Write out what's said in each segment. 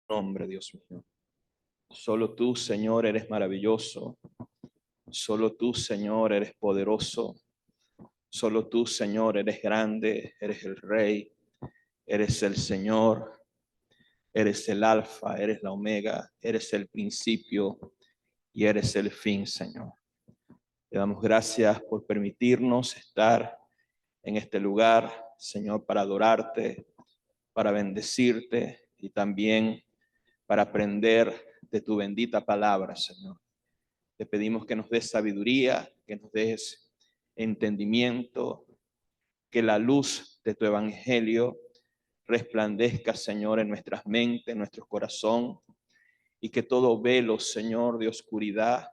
nombre, Dios mío. Solo tú, Señor, eres maravilloso. Solo tú, Señor, eres poderoso. Solo tú, Señor, eres grande, eres el Rey, eres el Señor, eres el Alfa, eres la Omega, eres el principio y eres el fin, Señor. Te damos gracias por permitirnos estar en este lugar, Señor, para adorarte, para bendecirte y también para aprender de tu bendita palabra, Señor. Te pedimos que nos des sabiduría, que nos des entendimiento, que la luz de tu evangelio resplandezca, Señor, en nuestras mentes, en nuestro corazón, y que todo velo, Señor, de oscuridad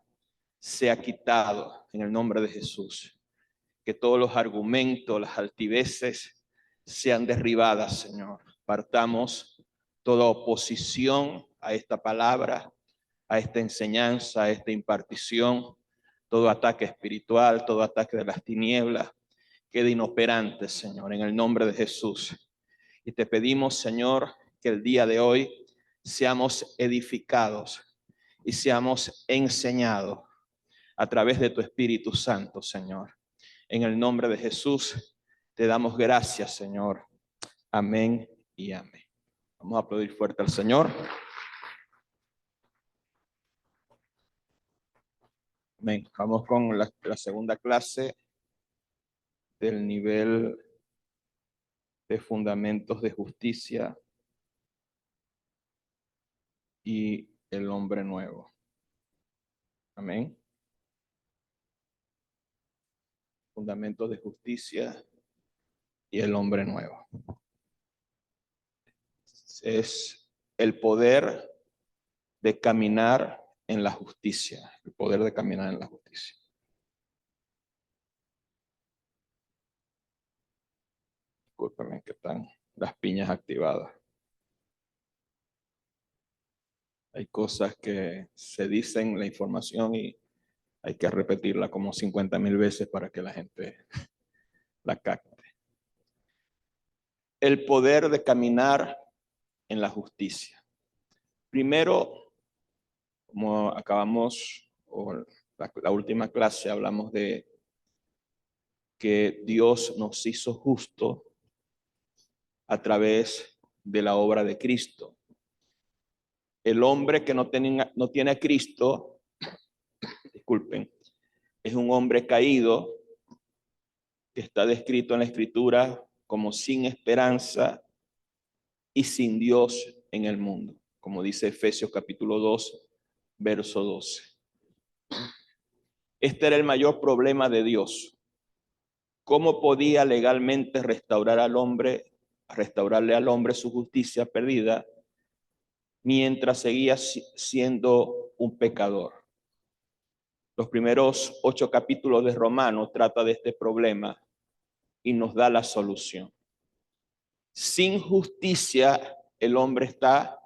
sea quitado en el nombre de Jesús. Que todos los argumentos, las altiveces sean derribadas, Señor. Partamos toda oposición a esta palabra, a esta enseñanza, a esta impartición, todo ataque espiritual, todo ataque de las tinieblas, quede inoperante, Señor, en el nombre de Jesús. Y te pedimos, Señor, que el día de hoy seamos edificados y seamos enseñados a través de tu Espíritu Santo, Señor. En el nombre de Jesús, te damos gracias, Señor. Amén y amén. Vamos a aplaudir fuerte al Señor. Amén. Vamos con la segunda clase del nivel de fundamentos de justicia y el hombre nuevo. Amén. Fundamentos de justicia y el hombre nuevo. Es el poder de caminar en la justicia. El poder de caminar en la justicia. Discúlpenme que están las piñas activadas. Hay cosas que se dicen la información y hay que repetirla como 50,000 veces para que la gente la capte. El poder de caminar en la justicia. Primero, como acabamos, o la última clase, hablamos de que Dios nos hizo justos a través de la obra de Cristo. El hombre que no tiene a Cristo, disculpen, es un hombre caído que está descrito en la Escritura como sin esperanza y sin Dios en el mundo, como dice Efesios capítulo 2, verso 12. Este era el mayor problema de Dios. ¿Cómo podía legalmente restaurarle al hombre su justicia perdida mientras seguía siendo un pecador? Los primeros 8 capítulos de Romanos trata de este problema y nos da la solución. Sin justicia, el hombre está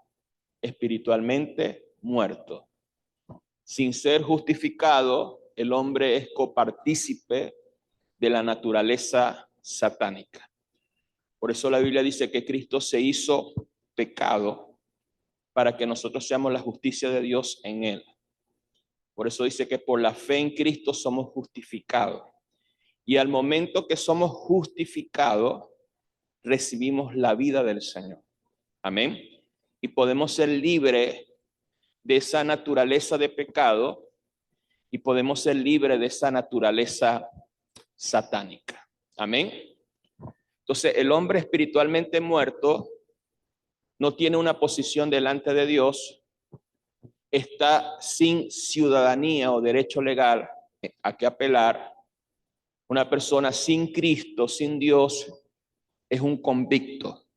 espiritualmente muerto. Sin ser justificado, el hombre es copartícipe de la naturaleza satánica. Por eso la Biblia dice que Cristo se hizo pecado para que nosotros seamos la justicia de Dios en él. Por eso dice que por la fe en Cristo somos justificados. Y al momento que somos justificados, recibimos la vida del Señor. Amén. Y podemos ser libres de esa naturaleza de pecado y podemos ser libres de esa naturaleza satánica. Amén. Entonces, el hombre espiritualmente muerto no tiene una posición delante de Dios, está sin ciudadanía o derecho legal a que apelar. Una persona sin Cristo, sin Dios, es un convicto,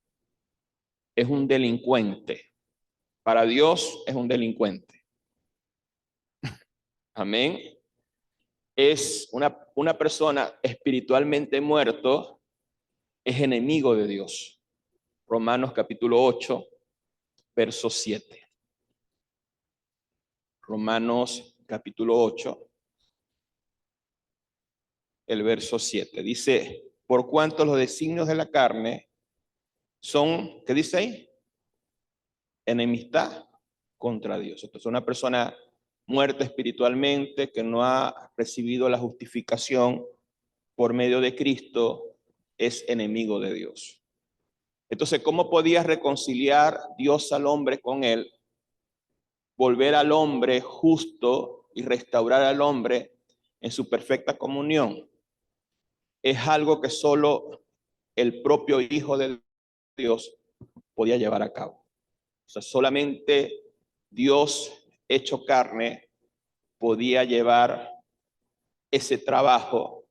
es un delincuente. Para Dios es un delincuente. Amén. Es una persona espiritualmente muerto, es enemigo de Dios. Romanos capítulo 8, verso 7. Romanos capítulo 8, el verso 7. Dice, por cuanto los designios de la carne son, ¿qué dice ahí? enemistad contra Dios. Entonces, una persona muerta espiritualmente que no ha recibido la justificación por medio de Cristo es enemigo de Dios. Entonces, ¿cómo podía reconciliar Dios al hombre con él? Volver al hombre justo y restaurar al hombre en su perfecta comunión. Es algo que solo el propio Hijo de Dios podía llevar a cabo. O sea, solamente Dios hecho carne podía llevar ese trabajo,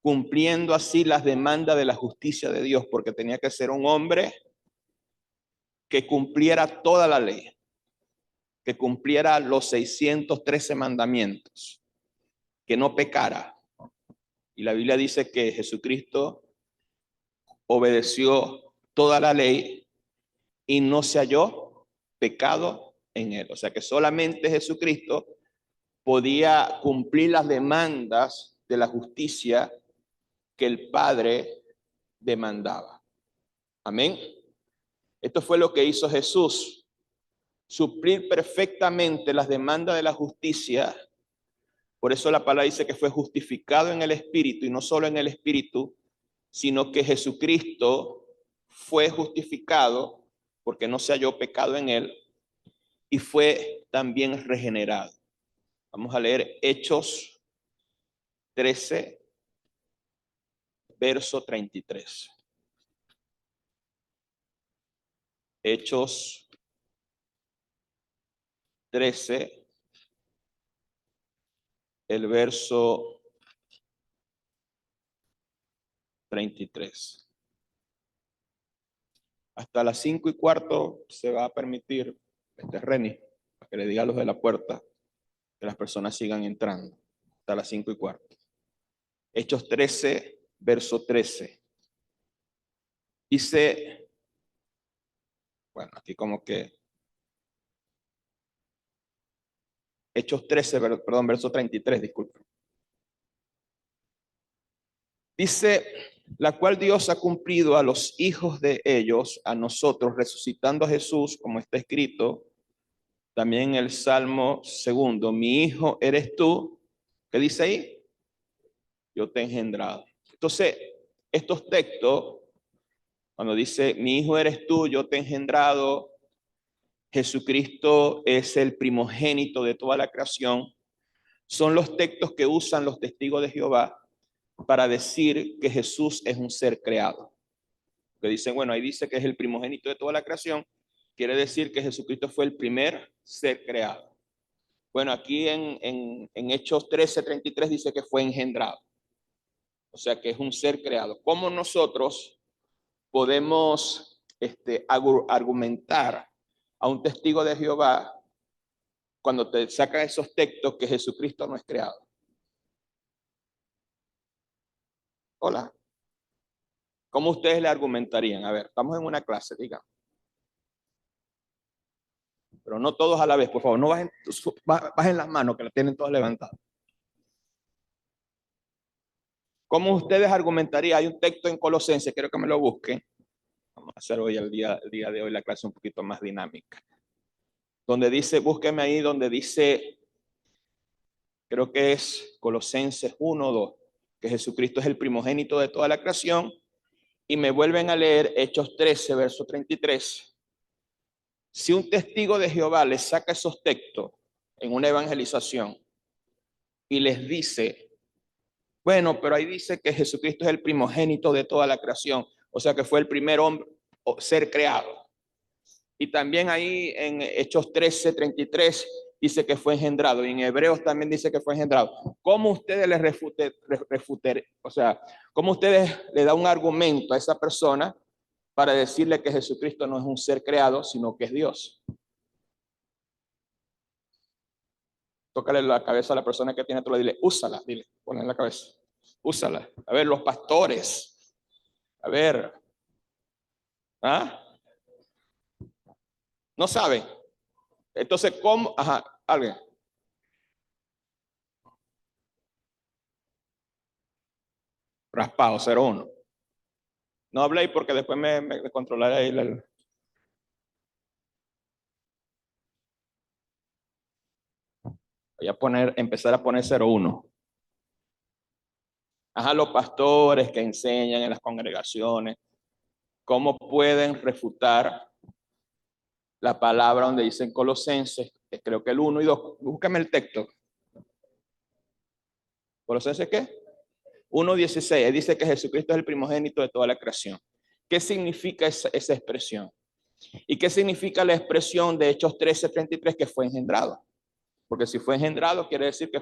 cumpliendo así las demandas de la justicia de Dios, porque tenía que ser un hombre que cumpliera toda la ley, que cumpliera los 613 mandamientos, que no pecara. Y la Biblia dice que Jesucristo obedeció toda la ley y no se halló pecado en él. O sea que solamente Jesucristo podía cumplir las demandas de la justicia que el Padre demandaba. Amén. Esto fue lo que hizo Jesús, suplir perfectamente las demandas de la justicia. Por eso la palabra dice que fue justificado en el Espíritu, y no solo en el Espíritu, sino que Jesucristo fue justificado porque no se halló pecado en él y fue también regenerado. Vamos a leer Hechos 13, verso 33. Hechos 13, el verso 33. Hasta las 5:15 se va a permitir, Reni, para que le diga a los de la puerta que las personas sigan entrando. Hasta las 5:15. Hechos 13, verso 13. Dice, bueno, aquí como que Hechos 13, perdón, verso 33, disculpen. Dice, la cual Dios ha cumplido a los hijos de ellos, a nosotros, resucitando a Jesús, como está escrito, también en el Salmo 2, mi hijo eres tú. ¿Qué dice ahí? Yo te he engendrado. Entonces, estos textos, cuando dice, mi hijo eres tú, yo te he engendrado, Jesucristo es el primogénito de toda la creación, son los textos que usan los testigos de Jehová para decir que Jesús es un ser creado. Que dicen, bueno, ahí dice que es el primogénito de toda la creación, quiere decir que Jesucristo fue el primer ser creado. Bueno, aquí en Hechos 13:33 dice que fue engendrado, o sea que es un ser creado. ¿Cómo nosotros podemos argumentar a un testigo de Jehová cuando te sacan esos textos que Jesucristo no es creado? Hola. ¿Cómo ustedes le argumentarían? A ver, estamos en una clase, digan. Pero no todos a la vez, por favor, no bajen las manos que las tienen todas levantadas. ¿Cómo ustedes argumentarían? Hay un texto en Colosenses, quiero que me lo busquen. Vamos a hacer hoy el día de hoy la clase un poquito más dinámica. Donde dice, búsqueme ahí donde dice, creo que es Colosenses 1:2, que Jesucristo es el primogénito de toda la creación. Y me vuelven a leer Hechos 13, verso 33. Si un testigo de Jehová les saca esos textos en una evangelización y les dice, bueno, pero ahí dice que Jesucristo es el primogénito de toda la creación, o sea que fue el primer hombre o ser creado. Y también ahí en Hechos 13:33 dice que fue engendrado, y en Hebreos también dice que fue engendrado. ¿Cómo ustedes le refuten, o sea, cómo ustedes le dan un argumento a esa persona para decirle que Jesucristo no es un ser creado, sino que es Dios? Tócale la cabeza a la persona que tiene todo, dile, úsala, dile, ponle en la cabeza, úsala. A ver, los pastores, a ver, ¿ah? No saben. Entonces, ¿cómo? Ajá, alguien. Raspado, 0-1. No hablé porque después me controlaré ahí. Voy a empezar a poner 01. Ajá, los pastores que enseñan en las congregaciones, ¿cómo pueden refutar la palabra donde dicen Colosenses? Creo que el 1 y 2. Búscame el texto. ¿Colosenses qué? 1:16. Dice que Jesucristo es el primogénito de toda la creación. ¿Qué significa esa expresión? ¿Y qué significa la expresión de Hechos 13:33 que fue engendrado? Porque si fue engendrado quiere decir que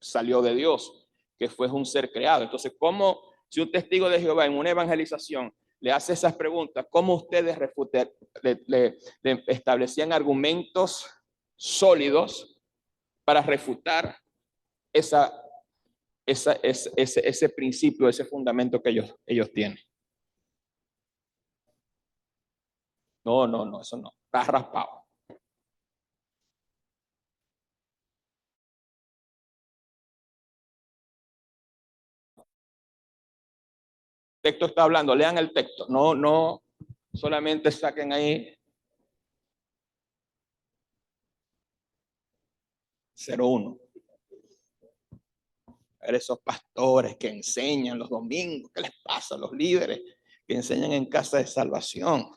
salió de Dios, que fue un ser creado. Entonces, ¿cómo, si un testigo de Jehová en una evangelización le hace esas preguntas, cómo ustedes le establecían argumentos sólidos para refutar ese principio, ese fundamento que ellos tienen? No, eso no. Está raspado. El texto está hablando, lean el texto. No solamente saquen ahí 01. Esos pastores que enseñan los domingos, ¿qué les pasa a los líderes que enseñan en casa de salvación?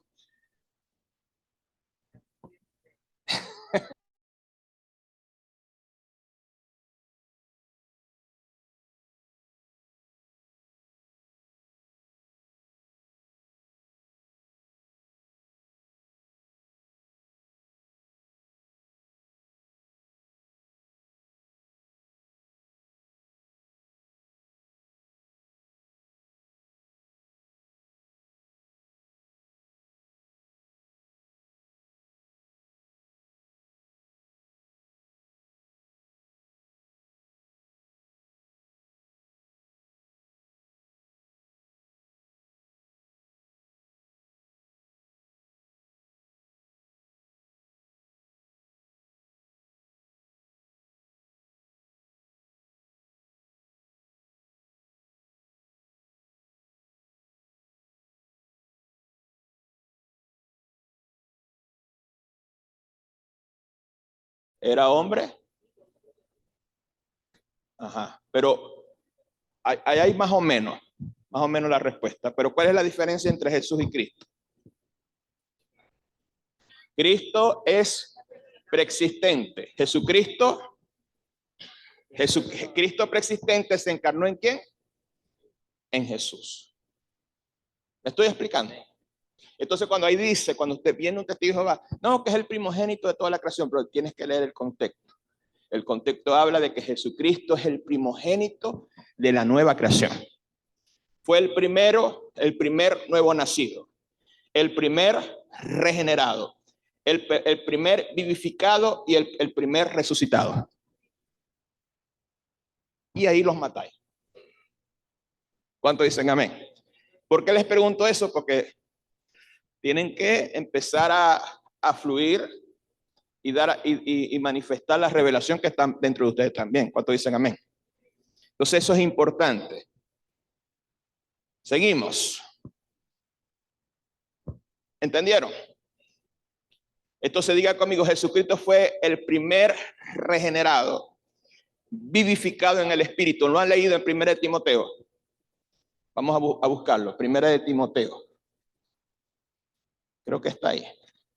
¿Era hombre? Ajá, pero ahí hay más o menos la respuesta. Pero ¿cuál es la diferencia entre Jesús y Cristo? Cristo es preexistente. Cristo preexistente se encarnó ¿en quién? En Jesús. ¿Me estoy explicando? Entonces, cuando usted viene un testigo de Jehová, no, que es el primogénito de toda la creación, pero tienes que leer el contexto. El contexto habla de que Jesucristo es el primogénito de la nueva creación. Fue el primer nuevo nacido, el primer regenerado, el primer vivificado y el primer resucitado. Y ahí los matáis. ¿Cuánto dicen amén? ¿Por qué les pregunto eso? Porque tienen que empezar a fluir y manifestar la revelación que está dentro de ustedes también. ¿Cuánto dicen amén? Entonces eso es importante. Seguimos. ¿Entendieron? Entonces diga conmigo, Jesucristo fue el primer regenerado, vivificado en el Espíritu. ¿Lo han leído en 1 de Timoteo? Vamos a buscarlo. 1 de Timoteo. Creo que está ahí.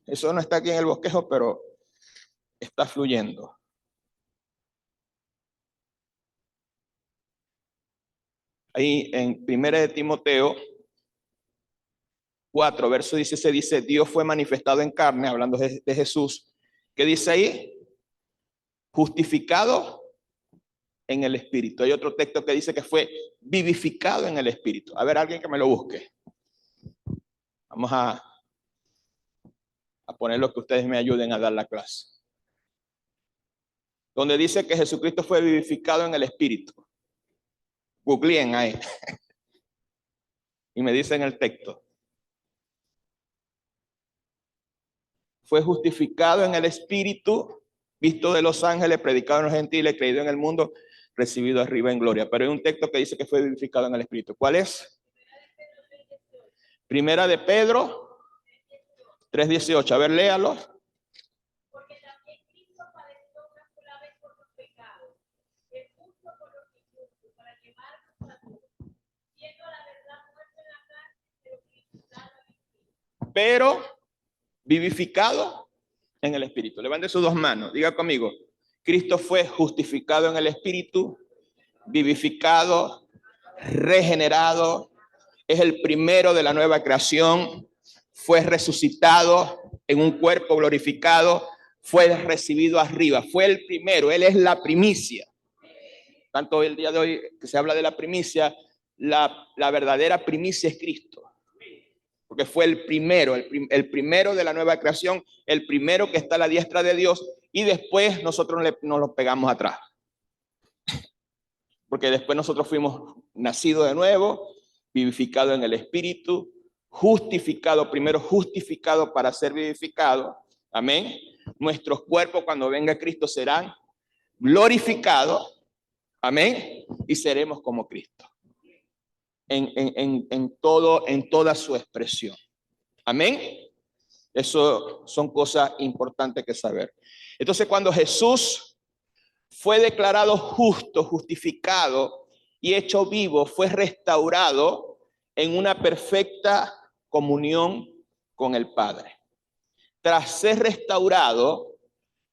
Eso no está aquí en el bosquejo, pero está fluyendo. Ahí en 1 de Timoteo 4, verso 16 dice, Dios fue manifestado en carne, hablando de Jesús. ¿Qué dice ahí? Justificado en el Espíritu. Hay otro texto que dice que fue vivificado en el Espíritu. A ver, alguien que me lo busque. Vamos a poner lo que ustedes me ayuden a dar la clase. Donde dice que Jesucristo fue vivificado en el Espíritu. Googleen ahí. Y me dicen el texto. Fue justificado en el Espíritu, visto de los ángeles, predicado en los gentiles, creído en el mundo, recibido arriba en gloria. Pero hay un texto que dice que fue vivificado en el Espíritu. ¿Cuál es? Primera de Pedro 3:18. A ver, léalo. pero vivificado en el Espíritu. Levante sus dos manos, diga conmigo: Cristo fue justificado en el Espíritu, vivificado, regenerado, es el primero de la nueva creación, fue resucitado en un cuerpo glorificado, fue recibido arriba, fue el primero, Él es la primicia. Tanto el día de hoy que se habla de la primicia, la verdadera primicia es Cristo, porque fue el primero, el primero de la nueva creación, el primero que está a la diestra de Dios, y después nosotros nos lo pegamos atrás. Porque después nosotros fuimos nacidos de nuevo, vivificados en el Espíritu, justificado, primero justificado para ser vivificado. Amén. Nuestros cuerpos cuando venga Cristo serán glorificados. Amén. Y seremos como Cristo. En toda su expresión. Amén. Eso son cosas importantes que saber. Entonces, cuando Jesús fue declarado justo, justificado y hecho vivo, fue restaurado en una perfecta comunión con el Padre. Tras ser restaurado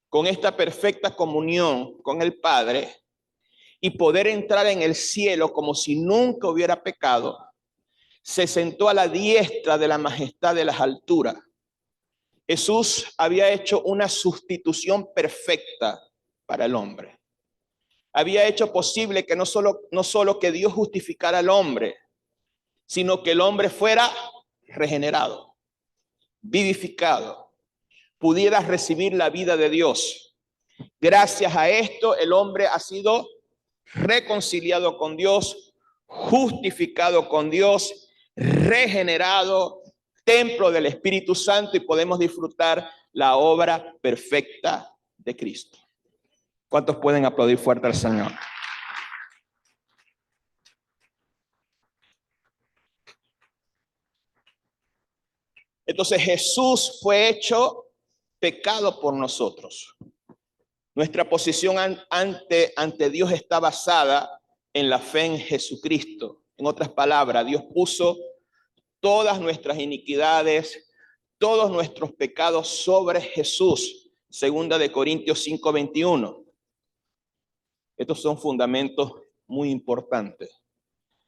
con esta perfecta comunión con el Padre y poder entrar en el cielo como si nunca hubiera pecado, se sentó a la diestra de la majestad de las alturas. Jesús había hecho una sustitución perfecta para el hombre. Había hecho posible que no solo que Dios justificara al hombre, sino que el hombre fuera regenerado, vivificado, pudiera recibir la vida de Dios. Gracias a esto, el hombre ha sido reconciliado con Dios, justificado con Dios, regenerado, templo del Espíritu Santo, y podemos disfrutar la obra perfecta de Cristo. ¿Cuántos pueden aplaudir fuerte al Señor? Entonces Jesús fue hecho pecado por nosotros. Nuestra posición ante Dios está basada en la fe en Jesucristo. En otras palabras, Dios puso todas nuestras iniquidades, todos nuestros pecados sobre Jesús. Segunda de Corintios 5:21. Estos son fundamentos muy importantes.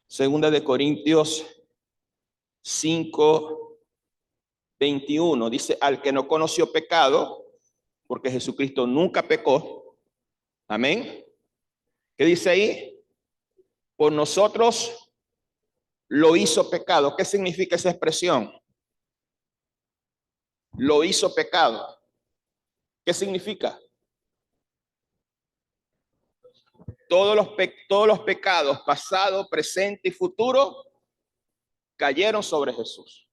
Segunda de Corintios 5:21 dice: al que no conoció pecado, porque Jesucristo nunca pecó. Amén. ¿Qué dice ahí? Por nosotros lo hizo pecado. ¿Qué significa esa expresión? Lo hizo pecado. ¿Qué significa? Todos los pecados, pasado, presente y futuro, cayeron sobre Jesús.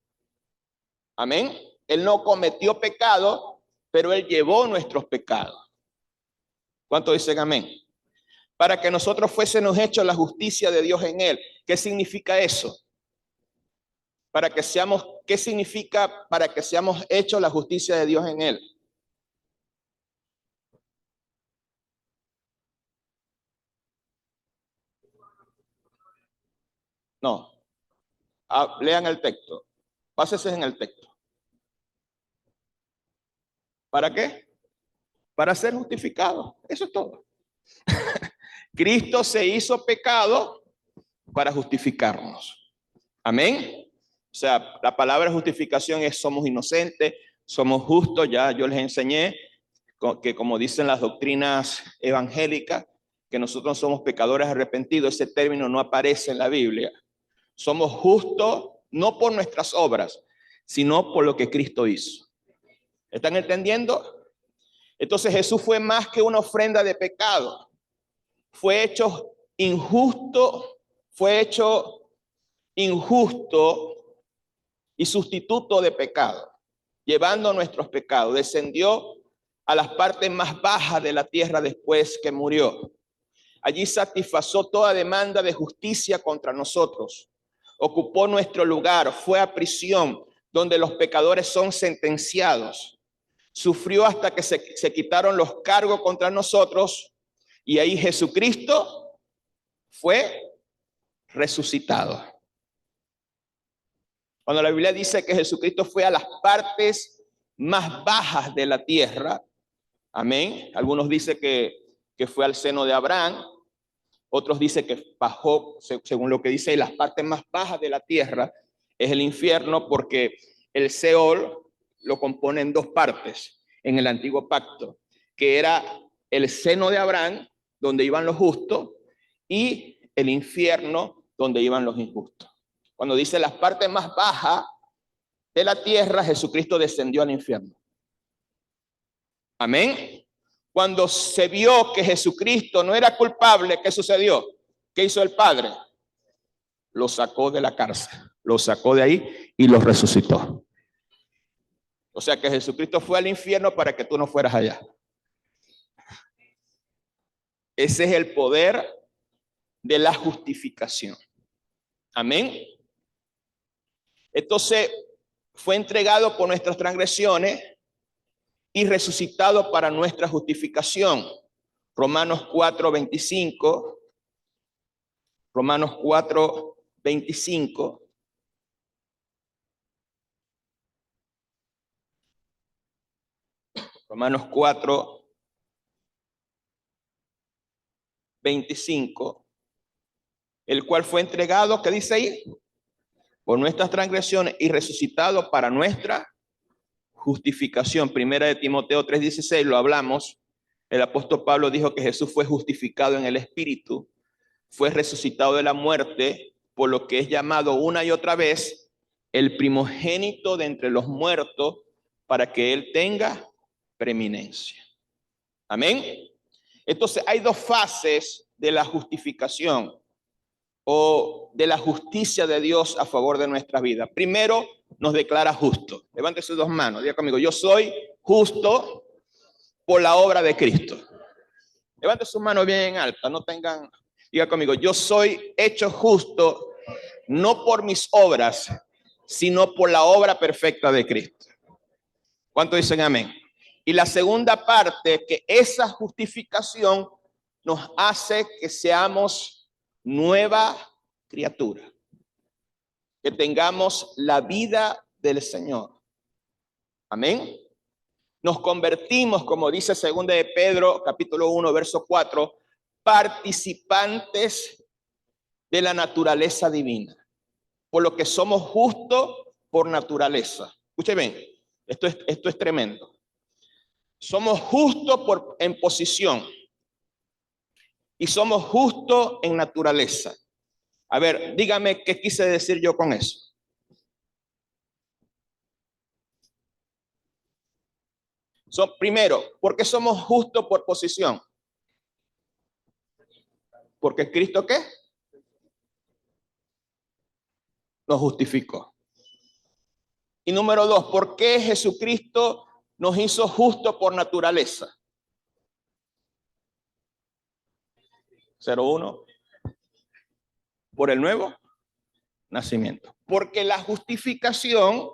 Amén. Él no cometió pecado, pero Él llevó nuestros pecados. ¿Cuántos dicen amén? Para que nosotros fuésemos hechos la justicia de Dios en Él. ¿Qué significa eso? ¿Qué significa para que seamos hechos la justicia de Dios en Él? No. Lean el texto. Pásense en el texto. ¿Para qué? Para ser justificado. Eso es todo. Cristo se hizo pecado para justificarnos. Amén. O sea, la palabra justificación es somos inocentes, somos justos. Ya yo les enseñé que, como dicen las doctrinas evangélicas, que nosotros somos pecadores arrepentidos. Ese término no aparece en la Biblia. Somos justos no por nuestras obras, sino por lo que Cristo hizo. ¿Están entendiendo? Entonces Jesús fue más que una ofrenda de pecado. Fue hecho injusto y sustituto de pecado, llevando nuestros pecados. Descendió a las partes más bajas de la tierra después que murió. Allí satisfació toda demanda de justicia contra nosotros. Ocupó nuestro lugar, fue a prisión donde los pecadores son sentenciados. Sufrió hasta que se quitaron los cargos contra nosotros, y ahí Jesucristo fue resucitado. Cuando la Biblia dice que Jesucristo fue a las partes más bajas de la tierra, amén. Algunos dicen que fue al seno de Abraham, otros dicen que bajó, según lo que dice, las partes más bajas de la tierra es el infierno, porque el Seol lo componen dos partes en el antiguo pacto, que era el seno de Abraham, donde iban los justos, y el infierno, donde iban los injustos. Cuando dice las partes más bajas de la tierra, Jesucristo descendió al infierno. Amén. Cuando se vio que Jesucristo no era culpable, ¿qué sucedió? ¿Qué hizo el Padre? Lo sacó de la cárcel, lo sacó de ahí y lo resucitó. O sea que Jesucristo fue al infierno para que tú no fueras allá. Ese es el poder de la justificación. Amén. Entonces fue entregado por nuestras transgresiones y resucitado para nuestra justificación. Romanos 4:25. Romanos 4:25. Romanos 4:25. El cual fue entregado, ¿qué dice ahí? Por nuestras transgresiones y resucitado para nuestra justificación. Primera de Timoteo 3:16, lo hablamos. El apóstol Pablo dijo que Jesús fue justificado en el Espíritu, fue resucitado de la muerte, por lo que es llamado una y otra vez el primogénito de entre los muertos, para que él tenga preeminencia. Amén. Entonces hay dos fases de la justificación o de la justicia de Dios a favor de nuestra vida. Primero, nos declara justo. Levante sus dos manos, diga conmigo: yo soy justo por la obra de Cristo. Levante sus manos bien en alta, no tengan, diga conmigo: yo soy hecho justo no por mis obras, sino por la obra perfecta de Cristo. ¿Cuántos dicen amén? Y la segunda parte, que esa justificación nos hace que seamos nueva criatura, que tengamos la vida del Señor. Amén. Nos convertimos, como dice 2 de Pedro, capítulo 1, verso 4, participantes de la naturaleza divina, por lo que somos justos por naturaleza. Escuchen bien, esto es tremendo. Somos justos en posición y somos justos en naturaleza. A ver, dígame qué quise decir yo con eso. Primero, ¿por qué somos justos por posición? Porque Cristo, ¿qué? Nos justificó. Y número dos, ¿por qué Jesucristo nos hizo justos por naturaleza? 01. Por el nuevo nacimiento. Porque la justificación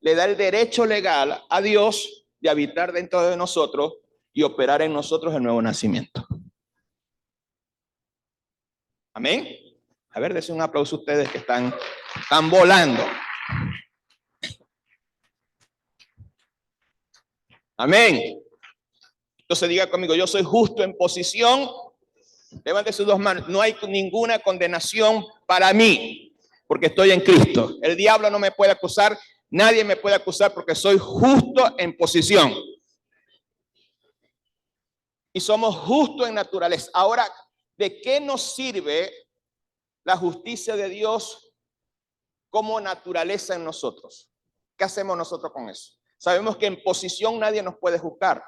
le da el derecho legal a Dios de habitar dentro de nosotros y operar en nosotros el nuevo nacimiento. Amén. A ver, dense un aplauso a ustedes que están volando. Amén. Entonces diga conmigo: yo soy justo en posición. Levante sus dos manos. No hay ninguna condenación para mí, porque estoy en Cristo. El diablo no me puede acusar, nadie me puede acusar, porque soy justo en posición. Y somos justos en naturaleza. Ahora, ¿de qué nos sirve la justicia de Dios como naturaleza en nosotros? ¿Qué hacemos nosotros con eso? Sabemos que en posición nadie nos puede juzgar,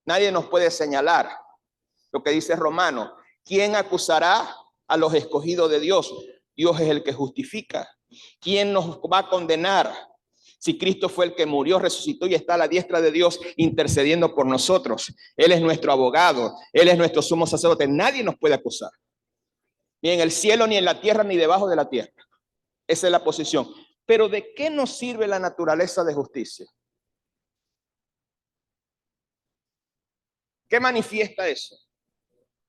nadie nos puede señalar. Lo que dice Romano: ¿quién acusará a los escogidos de Dios? Dios es el que justifica. ¿Quién nos va a condenar? Si Cristo fue el que murió, resucitó y está a la diestra de Dios intercediendo por nosotros. Él es nuestro abogado, Él es nuestro sumo sacerdote. Nadie nos puede acusar, ni en el cielo, ni en la tierra, ni debajo de la tierra. Esa es la posición. Pero ¿de qué nos sirve la naturaleza de justicia? ¿Qué manifiesta eso?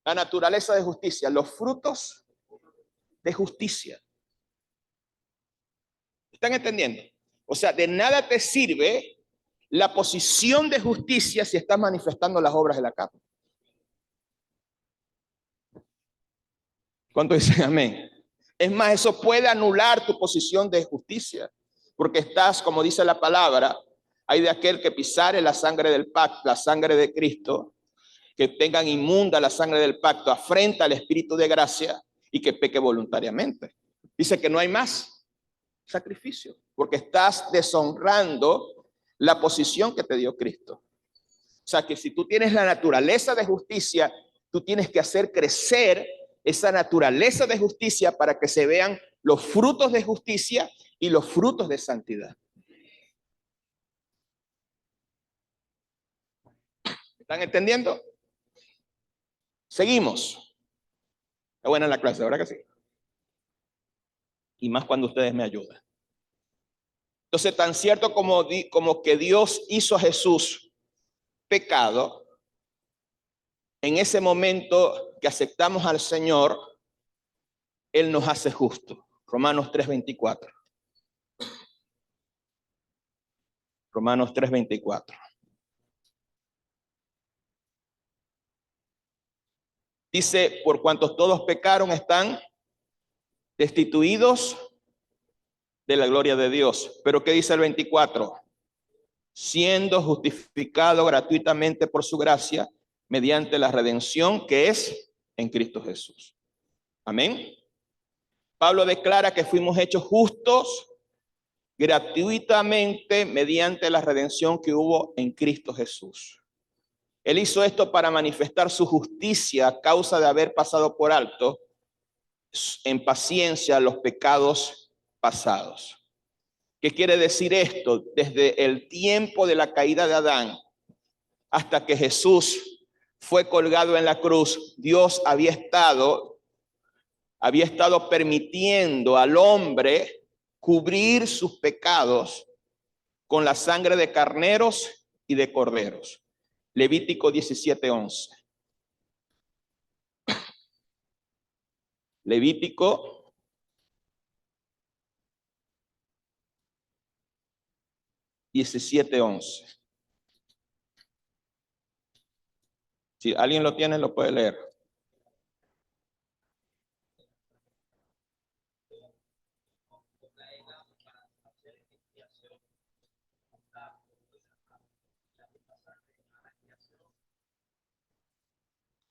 La naturaleza de justicia, los frutos de justicia. ¿Están entendiendo? O sea, de nada te sirve la posición de justicia si estás manifestando las obras de la carne. ¿Cuánto dicen amén? Es más, eso puede anular tu posición de justicia, porque estás, como dice la palabra, hay de aquel que pisare la sangre del pacto, la sangre de Cristo, que tengan inmunda la sangre del pacto, afrenta al Espíritu de gracia y que peque voluntariamente. Dice que no hay más sacrificio, porque estás deshonrando la posición que te dio Cristo. O sea que si tú tienes la naturaleza de justicia, tú tienes que hacer crecer esa naturaleza de justicia para que se vean los frutos de justicia y los frutos de santidad. ¿Están entendiendo? Seguimos. Está buena la clase, ¿verdad que sí? Y más cuando ustedes me ayudan. Entonces, tan cierto como que Dios hizo a Jesús pecado, en ese momento que aceptamos al Señor, Él nos hace justo. Romanos 3:24. Romanos 3:24. Dice, por cuantos todos pecaron, están destituidos de la gloria de Dios. Pero ¿qué dice el 24? Siendo justificado gratuitamente por su gracia, mediante la redención que es en Cristo Jesús. Amén. Pablo declara que fuimos hechos justos gratuitamente mediante la redención que hubo en Cristo Jesús. Él hizo esto para manifestar su justicia a causa de haber pasado por alto en paciencia los pecados pasados. ¿Qué quiere decir esto? Desde el tiempo de la caída de Adán hasta que Jesús fue colgado en la cruz, Dios había estado permitiendo al hombre cubrir sus pecados con la sangre de carneros y de corderos. Levítico 17:11. Levítico 17:11. Si alguien lo tiene, lo puede leer.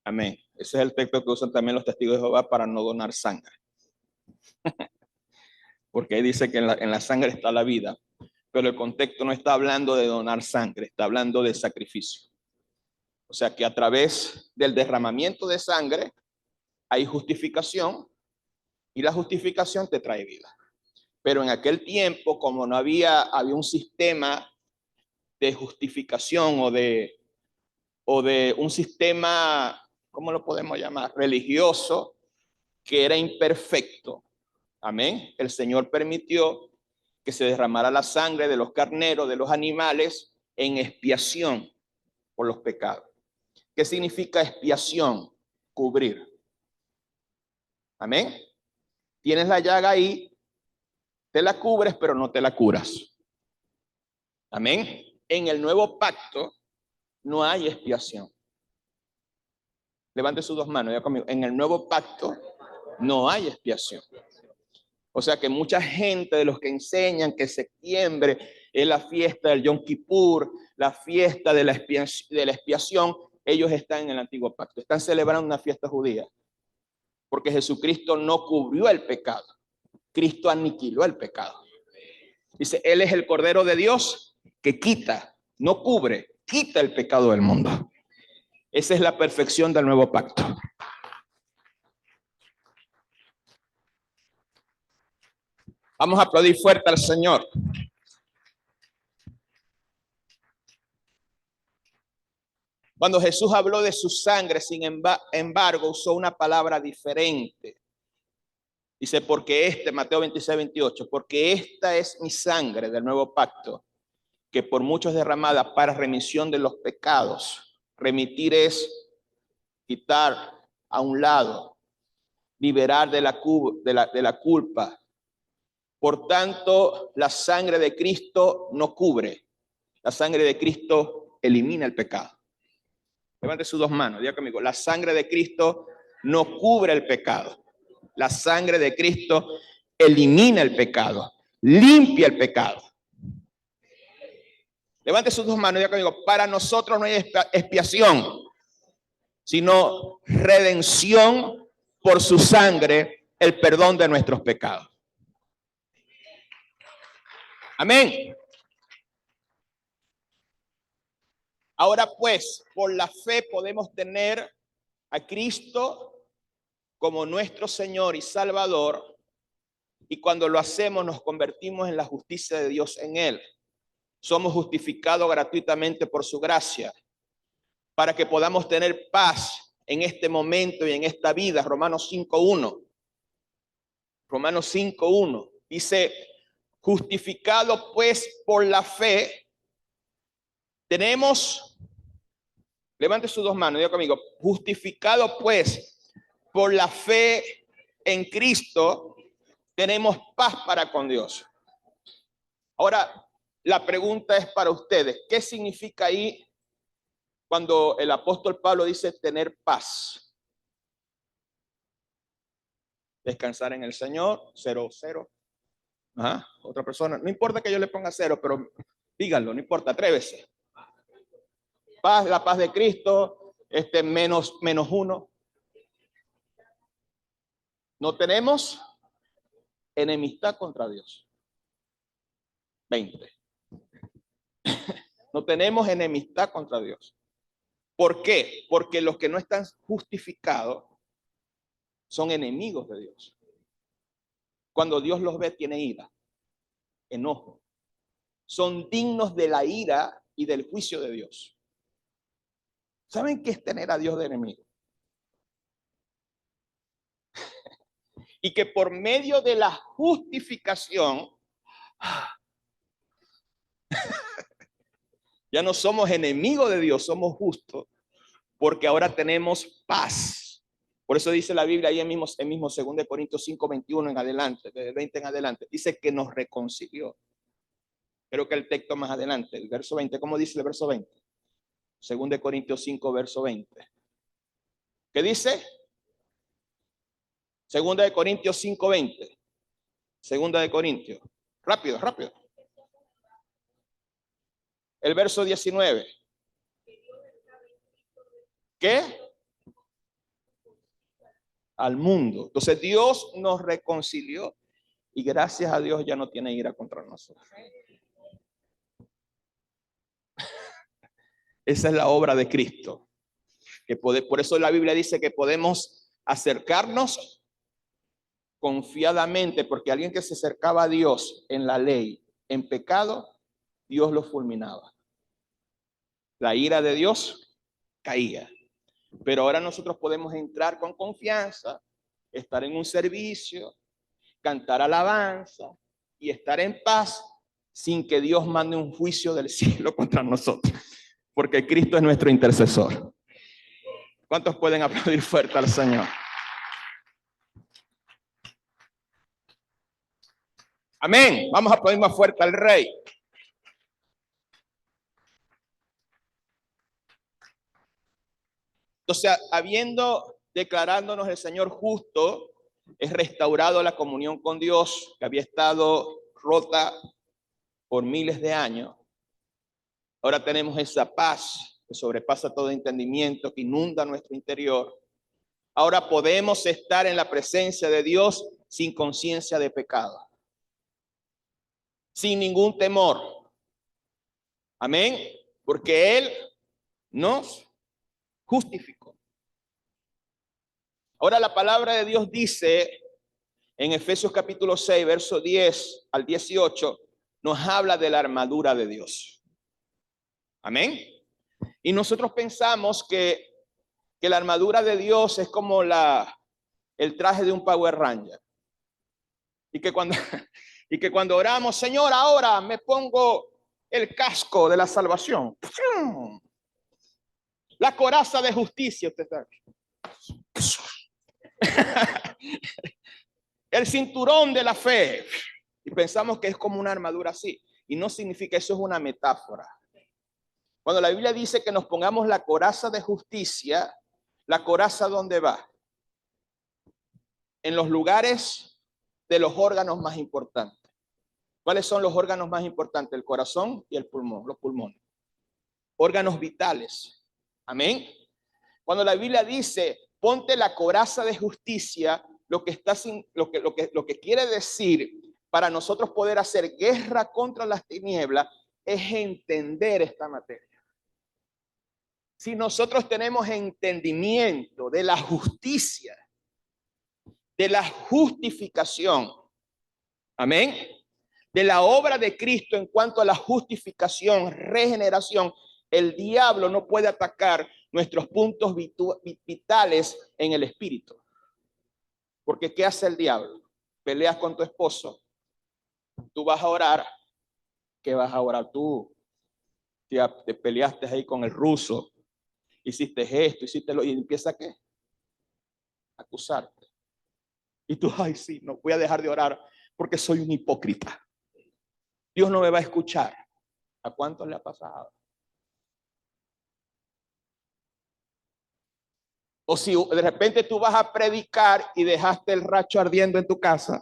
Amén. Ese es el texto que usan también los testigos de Jehová para no donar sangre. Porque ahí dice que en la sangre está la vida. Pero el contexto no está hablando de donar sangre, está hablando de sacrificio. O sea que a través del derramamiento de sangre hay justificación y la justificación te trae vida. Pero en aquel tiempo, como no había un sistema de justificación o de un sistema, ¿cómo lo podemos llamar? Religioso, que era imperfecto. Amén. El Señor permitió que se derramara la sangre de los carneros, de los animales, en expiación por los pecados. ¿Qué significa expiación? Cubrir. Amén. Tienes la llaga ahí, te la cubres, pero no te la curas. Amén. En el nuevo pacto no hay expiación. Levante sus dos manos ya conmigo. En el nuevo pacto no hay expiación. O sea que mucha gente de los que enseñan que septiembre es la fiesta del Yom Kippur, la fiesta de la expiación, ellos están en el antiguo pacto. Están celebrando una fiesta judía. Porque Jesucristo no cubrió el pecado. Cristo aniquiló el pecado. Dice, Él es el Cordero de Dios que quita, no cubre, quita el pecado del mundo. Esa es la perfección del nuevo pacto. Vamos a aplaudir fuerte al Señor. Cuando Jesús habló de su sangre, sin embargo, usó una palabra diferente. Dice, porque Mateo 26:28, porque esta es mi sangre del nuevo pacto, que por muchos derramada para remisión de los pecados. Remitir es quitar a un lado, liberar de la culpa, Por tanto, la sangre de Cristo no cubre. La sangre de Cristo elimina el pecado. Levante sus dos manos, diga conmigo. La sangre de Cristo no cubre el pecado. La sangre de Cristo elimina el pecado, limpia el pecado. Levante sus dos manos, diga conmigo. Para nosotros no hay expiación, sino redención por su sangre, el perdón de nuestros pecados. Amén. Ahora pues, por la fe podemos tener a Cristo como nuestro Señor y Salvador, y cuando lo hacemos nos convertimos en la justicia de Dios en Él. Somos justificados gratuitamente por su gracia, para que podamos tener paz en este momento y en esta vida. Romanos 5:1. Romanos 5:1 dice: justificado pues por la fe, tenemos, levante sus dos manos, diga conmigo, justificado pues por la fe en Cristo, tenemos paz para con Dios. Ahora, la pregunta es para ustedes: ¿qué significa ahí cuando el apóstol Pablo dice tener paz? Descansar en el Señor, 0. Ajá, otra persona, no importa que yo le ponga 0, pero díganlo, no importa, atrévese. Paz, la paz de Cristo, -1. No tenemos enemistad contra Dios. 20. No tenemos enemistad contra Dios. ¿Por qué? Porque los que no están justificados son enemigos de Dios. Cuando Dios los ve, tiene ira, enojo. Son dignos de la ira y del juicio de Dios. ¿Saben qué es tener a Dios de enemigo? Y que por medio de la justificación ya no somos enemigos de Dios, somos justos, porque ahora tenemos paz. Por eso dice la Biblia ahí en mismo 2 Corintios 5:21 en adelante, de 20 en adelante, dice que nos reconcilió. Creo que el texto más adelante, el verso 20, ¿cómo dice el verso 20? 2 Corintios 5, verso 20. ¿Qué dice? 2 Corintios 5, 20. 2 Corintios. Rápido, rápido. El verso 19. ¿Qué? Al mundo. Entonces Dios nos reconcilió y gracias a Dios ya no tiene ira contra nosotros. Esa es la obra de Cristo. Por eso la Biblia dice que podemos acercarnos confiadamente, porque alguien que se acercaba a Dios en la ley, en pecado, Dios lo fulminaba. La ira de Dios caía. Pero ahora nosotros podemos entrar con confianza, estar en un servicio, cantar alabanza y estar en paz sin que Dios mande un juicio del cielo contra nosotros, porque Cristo es nuestro intercesor. ¿Cuántos pueden aplaudir fuerte al Señor? Amén. Vamos a aplaudir más fuerte al Rey. Entonces, habiendo declarándonos el Señor justo, es restaurado la comunión con Dios que había estado rota por miles de años. Ahora tenemos esa paz que sobrepasa todo entendimiento, que inunda nuestro interior. Ahora podemos estar en la presencia de Dios sin conciencia de pecado, sin ningún temor. Amén. Porque Él nos justificó. Ahora la palabra de Dios dice en Efesios capítulo 6, verso 10 al 18, nos habla de la armadura de Dios. Amén. Y nosotros pensamos que la armadura de Dios es como el traje de un Power Ranger. Y que cuando oramos, Señor, ahora me pongo el casco de la salvación, la coraza de justicia, usted está el cinturón de la fe, Y pensamos que es como una armadura así. Y no significa, eso es una metáfora. Cuando la Biblia dice que nos pongamos la coraza de justicia, ¿la coraza dónde va? En los lugares de los órganos más importantes. ¿Cuáles son los órganos más importantes? El corazón y el pulmón, los pulmones. Órganos vitales. Amén. Cuando la Biblia dice, ponte la coraza de justicia, lo que quiere decir para nosotros poder hacer guerra contra las tinieblas es entender esta materia. Si nosotros tenemos entendimiento de la justicia, de la justificación, amén, de la obra de Cristo en cuanto a la justificación, regeneración, el diablo no puede atacar nuestros puntos vitales en el espíritu. Porque ¿qué hace el diablo? Peleas con tu esposo, tú vas a orar. ¿Qué vas a orar tú? Te peleaste ahí con el ruso, hiciste esto, hiciste lo, y empieza ¿qué? A acusarte. Y tú, ay, sí, no voy a dejar de orar porque soy un hipócrita. Dios no me va a escuchar. ¿A cuántos le ha pasado? O si de repente tú vas a predicar y dejaste el racho ardiendo en tu casa.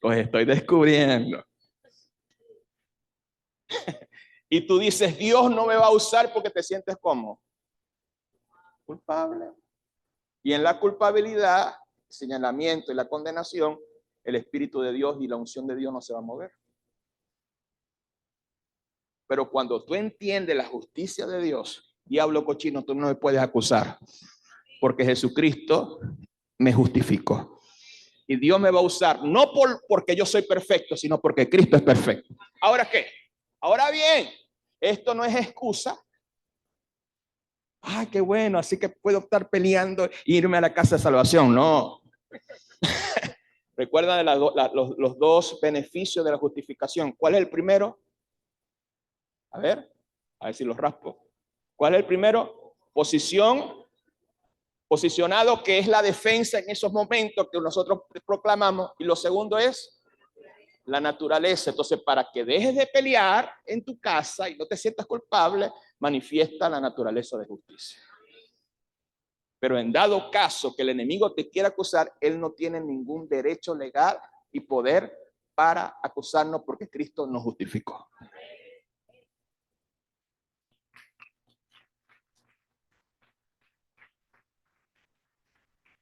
Los estoy descubriendo. Y tú dices, Dios no me va a usar porque te sientes como culpable. Y en la culpabilidad, el señalamiento y la condenación, el Espíritu de Dios y la unción de Dios no se va a mover. Pero cuando tú entiendes la justicia de Dios, diablo cochino, tú no me puedes acusar, porque Jesucristo me justificó. Y Dios me va a usar, no porque yo soy perfecto, sino porque Cristo es perfecto. ¿Ahora qué? Ahora bien, esto no es excusa. Ah, qué bueno, así que puedo estar peleando e irme a la casa de salvación. No. Recuerda de los dos beneficios de la justificación. ¿Cuál es el primero? A ver si los raspo. ¿Cuál es el primero? Posicionado, que es la defensa en esos momentos que nosotros proclamamos. Y lo segundo es la naturaleza. Entonces, para que dejes de pelear en tu casa y no te sientas culpable, manifiesta la naturaleza de justicia. Pero en dado caso que el enemigo te quiera acusar, él no tiene ningún derecho legal y poder para acusarnos porque Cristo nos justificó.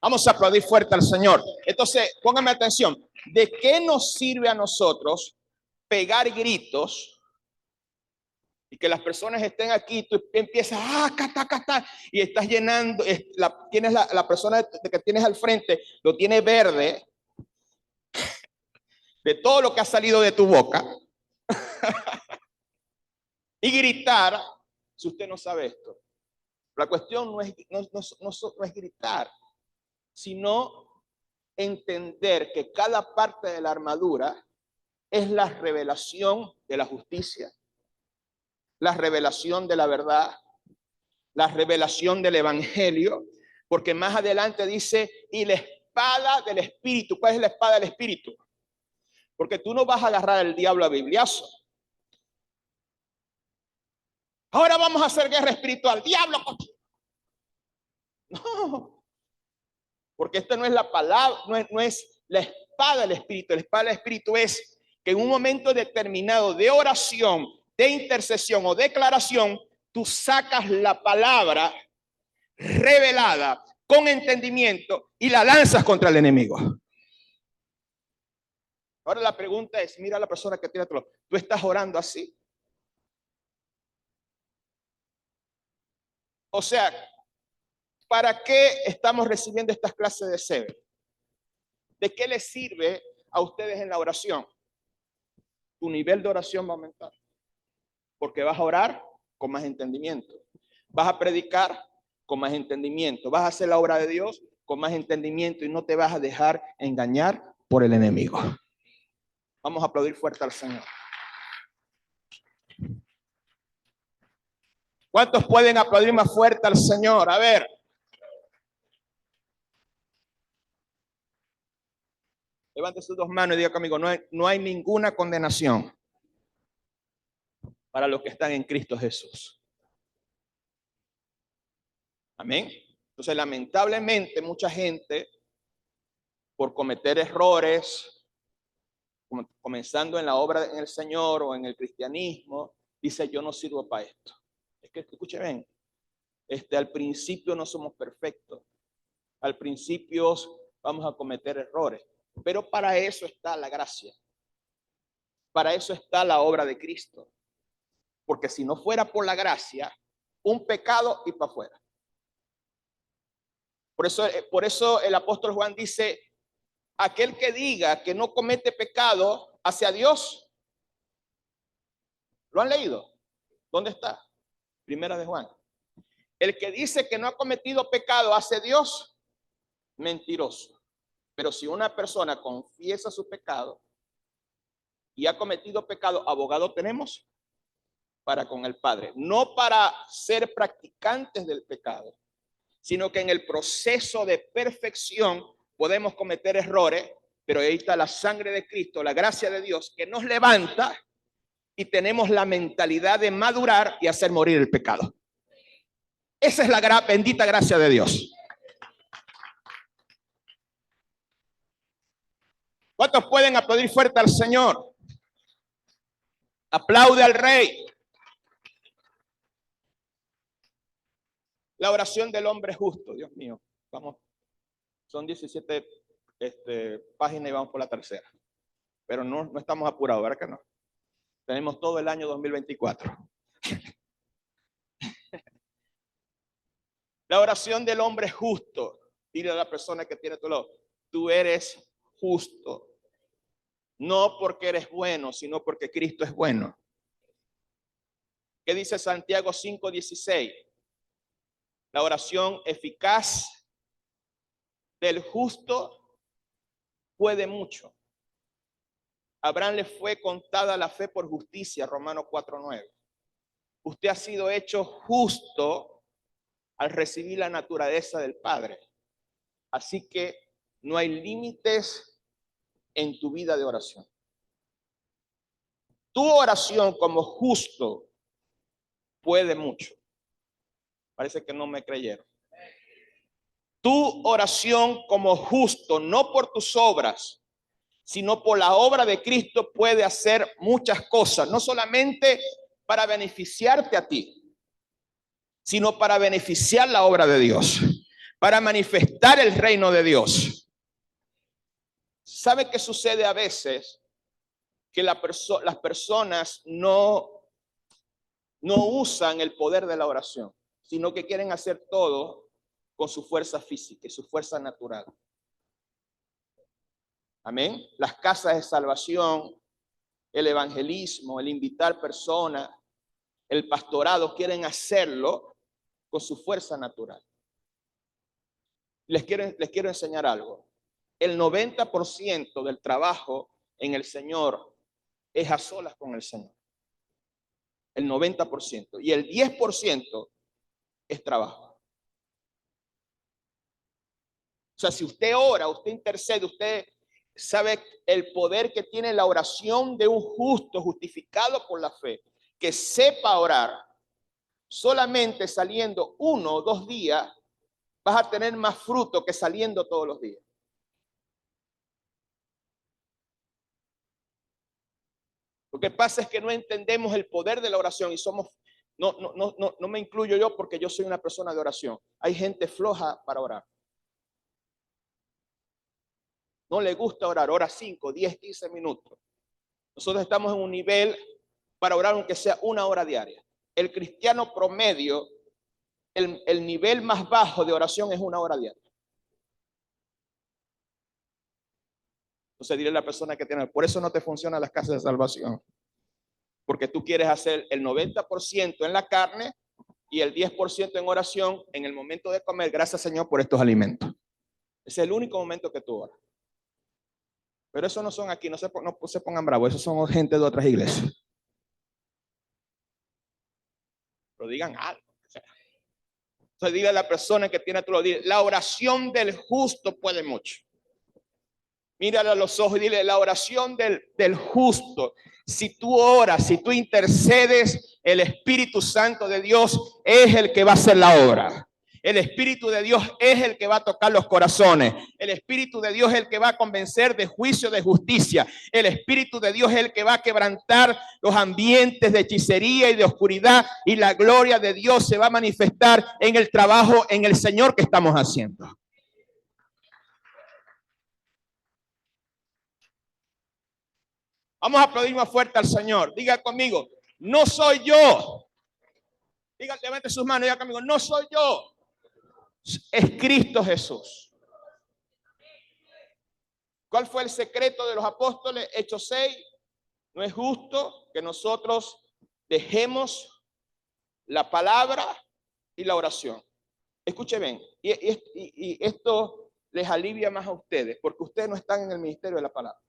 Vamos a aplaudir fuerte al Señor. Entonces, póngame atención. ¿De qué nos sirve a nosotros pegar gritos y que las personas estén aquí? Tú empiezas, cata, y estás llenando, tienes la persona que tienes al frente, lo tiene verde de todo lo que ha salido de tu boca. Y gritar, si usted no sabe esto. La cuestión no es gritar, sino entender que cada parte de la armadura es la revelación de la justicia, la revelación de la verdad, la revelación del evangelio, porque más adelante dice, y la espada del espíritu. ¿Cuál es la espada del espíritu? Porque tú no vas a agarrar al diablo a bibliazo. Ahora vamos a hacer guerra espiritual. Diablo. No. Porque esta no es la palabra, no es la espada del espíritu. La espada del espíritu es que en un momento determinado de oración, de intercesión o declaración, tú sacas la palabra revelada con entendimiento y la lanzas contra el enemigo. Ahora la pregunta es, mira a la persona que tiene a tu lado, ¿tú estás orando así? O sea, ¿para qué estamos recibiendo estas clases de CB? ¿De qué les sirve a ustedes en la oración? Tu nivel de oración va a aumentar. Porque vas a orar con más entendimiento. Vas a predicar con más entendimiento. Vas a hacer la obra de Dios con más entendimiento y no te vas a dejar engañar por el enemigo. Vamos a aplaudir fuerte al Señor. ¿Cuántos pueden aplaudir más fuerte al Señor? A ver. Levante sus dos manos y diga conmigo, no hay ninguna condenación para los que están en Cristo Jesús. Amén. Entonces, lamentablemente, mucha gente, por cometer errores, comenzando en la obra en el Señor o en el cristianismo, dice, yo no sirvo para esto. Es que, escuche bien, al principio no somos perfectos. Al principio vamos a cometer errores, pero para eso está la gracia. Para eso está la obra de Cristo. Porque si no fuera por la gracia, un pecado y para afuera. Por eso el apóstol Juan dice, aquel que diga que no comete pecado hacia Dios, ¿lo han leído? ¿Dónde está? Primera de Juan. El que dice que no ha cometido pecado hacia Dios, mentiroso. Pero si una persona confiesa su pecado y ha cometido pecado, abogado tenemos para con el Padre. No para ser practicantes del pecado, sino que en el proceso de perfección podemos cometer errores, pero ahí está la sangre de Cristo, la gracia de Dios que nos levanta y tenemos la mentalidad de madurar y hacer morir el pecado. Esa es la bendita gracia de Dios. ¿Cuántos pueden aplaudir fuerte al Señor? Aplaude al Rey. La oración del hombre justo, Dios mío. Vamos, son 17 páginas y vamos por la tercera. Pero no estamos apurados, ¿verdad que no? Tenemos todo el año 2024. La oración del hombre justo. Dile a la persona que tiene tu lado, tú eres justo. No porque eres bueno, sino porque Cristo es bueno. ¿Qué dice Santiago 5:16? La oración eficaz del justo puede mucho. Abraham le fue contada la fe por justicia, Romanos 4:9. Usted ha sido hecho justo al recibir la naturaleza del Padre. Así que no hay límites en tu vida de oración. Tu oración como justo puede mucho. Parece que no me creyeron. Tu oración como justo, no por tus obras, sino por la obra de Cristo, puede hacer muchas cosas, no solamente para beneficiarte a ti, sino para beneficiar la obra de Dios, para manifestar el reino de Dios. ¿Sabe qué sucede a veces? Que las personas no usan el poder de la oración, sino que quieren hacer todo con su fuerza física y su fuerza natural. Amén. Las casas de salvación, el evangelismo, el invitar personas, el pastorado, quieren hacerlo con su fuerza natural. Les quiero enseñar algo. El 90% del trabajo en el Señor es a solas con el Señor. El 90%. Y el 10% es trabajo. O sea, si usted ora, usted intercede, usted sabe el poder que tiene la oración de un justo justificado por la fe, que sepa orar, solamente saliendo 1 o 2 días, vas a tener más fruto que saliendo todos los días. Lo que pasa es que no entendemos el poder de la oración y no me incluyo yo porque yo soy una persona de oración. Hay gente floja para orar. No le gusta orar, ora 5, 10, 15 minutos. Nosotros estamos en un nivel para orar aunque sea 1 hora diaria. El cristiano promedio, el nivel más bajo de oración es 1 hora diaria. Entonces dile a la persona que tiene, por eso no te funcionan las casas de salvación. Porque tú quieres hacer el 90% en la carne y el 10% en oración en el momento de comer. Gracias, Señor, por estos alimentos. Ese es el único momento que tú oras. Pero eso no son aquí, no se pongan bravos, esos son gente de otras iglesias. Pero digan algo. Entonces dile a la persona que tiene a tu lado, la oración del justo puede mucho. Mírale a los ojos y dile: la oración del justo. Si tú oras, si tú intercedes, el Espíritu Santo de Dios es el que va a hacer la obra. El Espíritu de Dios es el que va a tocar los corazones. El Espíritu de Dios es el que va a convencer de juicio, de justicia. El Espíritu de Dios es el que va a quebrantar los ambientes de hechicería y de oscuridad. Y la gloria de Dios se va a manifestar en el trabajo, en el Señor que estamos haciendo. Vamos a aplaudir más fuerte al Señor. Diga conmigo: no soy yo. Diga, levante sus manos y diga conmigo: no soy yo. Es Cristo Jesús. ¿Cuál fue el secreto de los apóstoles? Hechos 6. No es justo que nosotros dejemos la palabra y la oración. Escuche bien, y esto les alivia más a ustedes, porque ustedes no están en el ministerio de la palabra.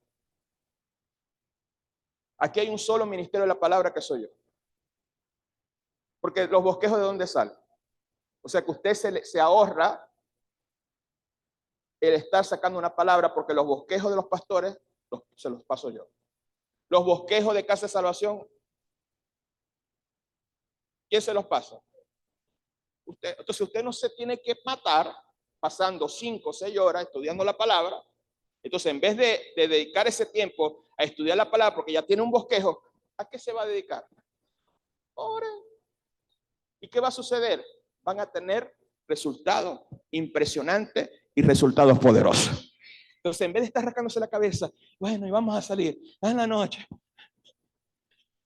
Aquí hay un solo ministerio de la palabra, que soy yo. Porque los bosquejos, ¿de dónde salen? O sea que usted se ahorra el estar sacando una palabra, porque los bosquejos de los pastores se los paso yo. Los bosquejos de Casa de Salvación, ¿quién se los pasa? Usted. Entonces usted no se tiene que matar pasando 5 o 6 horas estudiando la palabra. Entonces, en vez de dedicar ese tiempo a estudiar la palabra, porque ya tiene un bosquejo, ¿a qué se va a dedicar? Ore. ¿Y qué va a suceder? Van a tener resultados impresionantes y resultados poderosos. Entonces, en vez de estar rascándose la cabeza, bueno, y vamos a salir en la noche,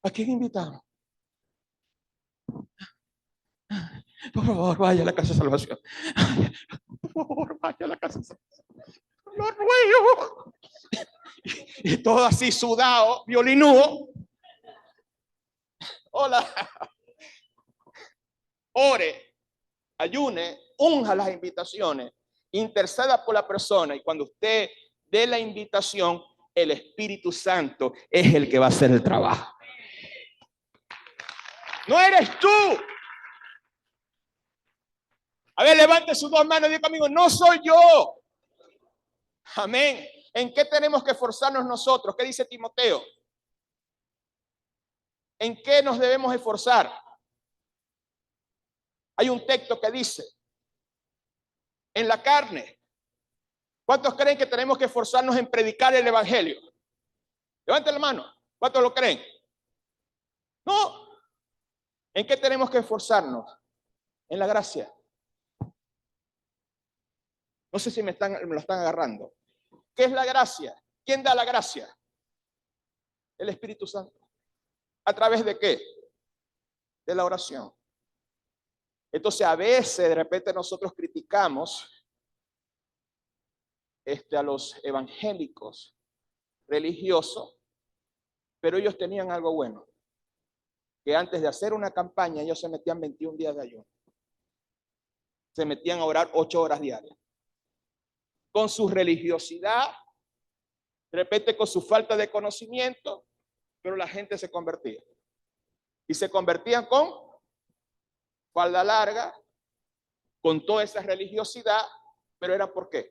¿a quién invitamos? Por favor, vaya a la Casa de Salvación. Por favor, vaya a la Casa de Salvación. Lo ruego. Y todo así sudado, violinúo. Hola. Ore, ayune, unja las invitaciones, interceda por la persona, y cuando usted dé la invitación, el Espíritu Santo es el que va a hacer el trabajo. No eres tú. A ver, levante sus 2 manos y diga conmigo: no soy yo. Amén. ¿En qué tenemos que esforzarnos nosotros? ¿Qué dice Timoteo? ¿En qué nos debemos esforzar? Hay un texto que dice: en la carne. ¿Cuántos creen que tenemos que esforzarnos en predicar el evangelio? Levanten la mano. ¿Cuántos lo creen? No. ¿En qué tenemos que esforzarnos? En la gracia. No sé si me lo están agarrando. ¿Qué es la gracia? ¿Quién da la gracia? El Espíritu Santo. ¿A través de qué? De la oración. Entonces, a veces, de repente, nosotros criticamos a los evangélicos religiosos, pero ellos tenían algo bueno, que antes de hacer una campaña, ellos se metían 21 días de ayuno. Se metían a orar 8 horas diarias. Con su religiosidad, de repente con su falta de conocimiento, pero la gente se convertía. Y se convertían con falda larga, con toda esa religiosidad, pero era ¿por qué?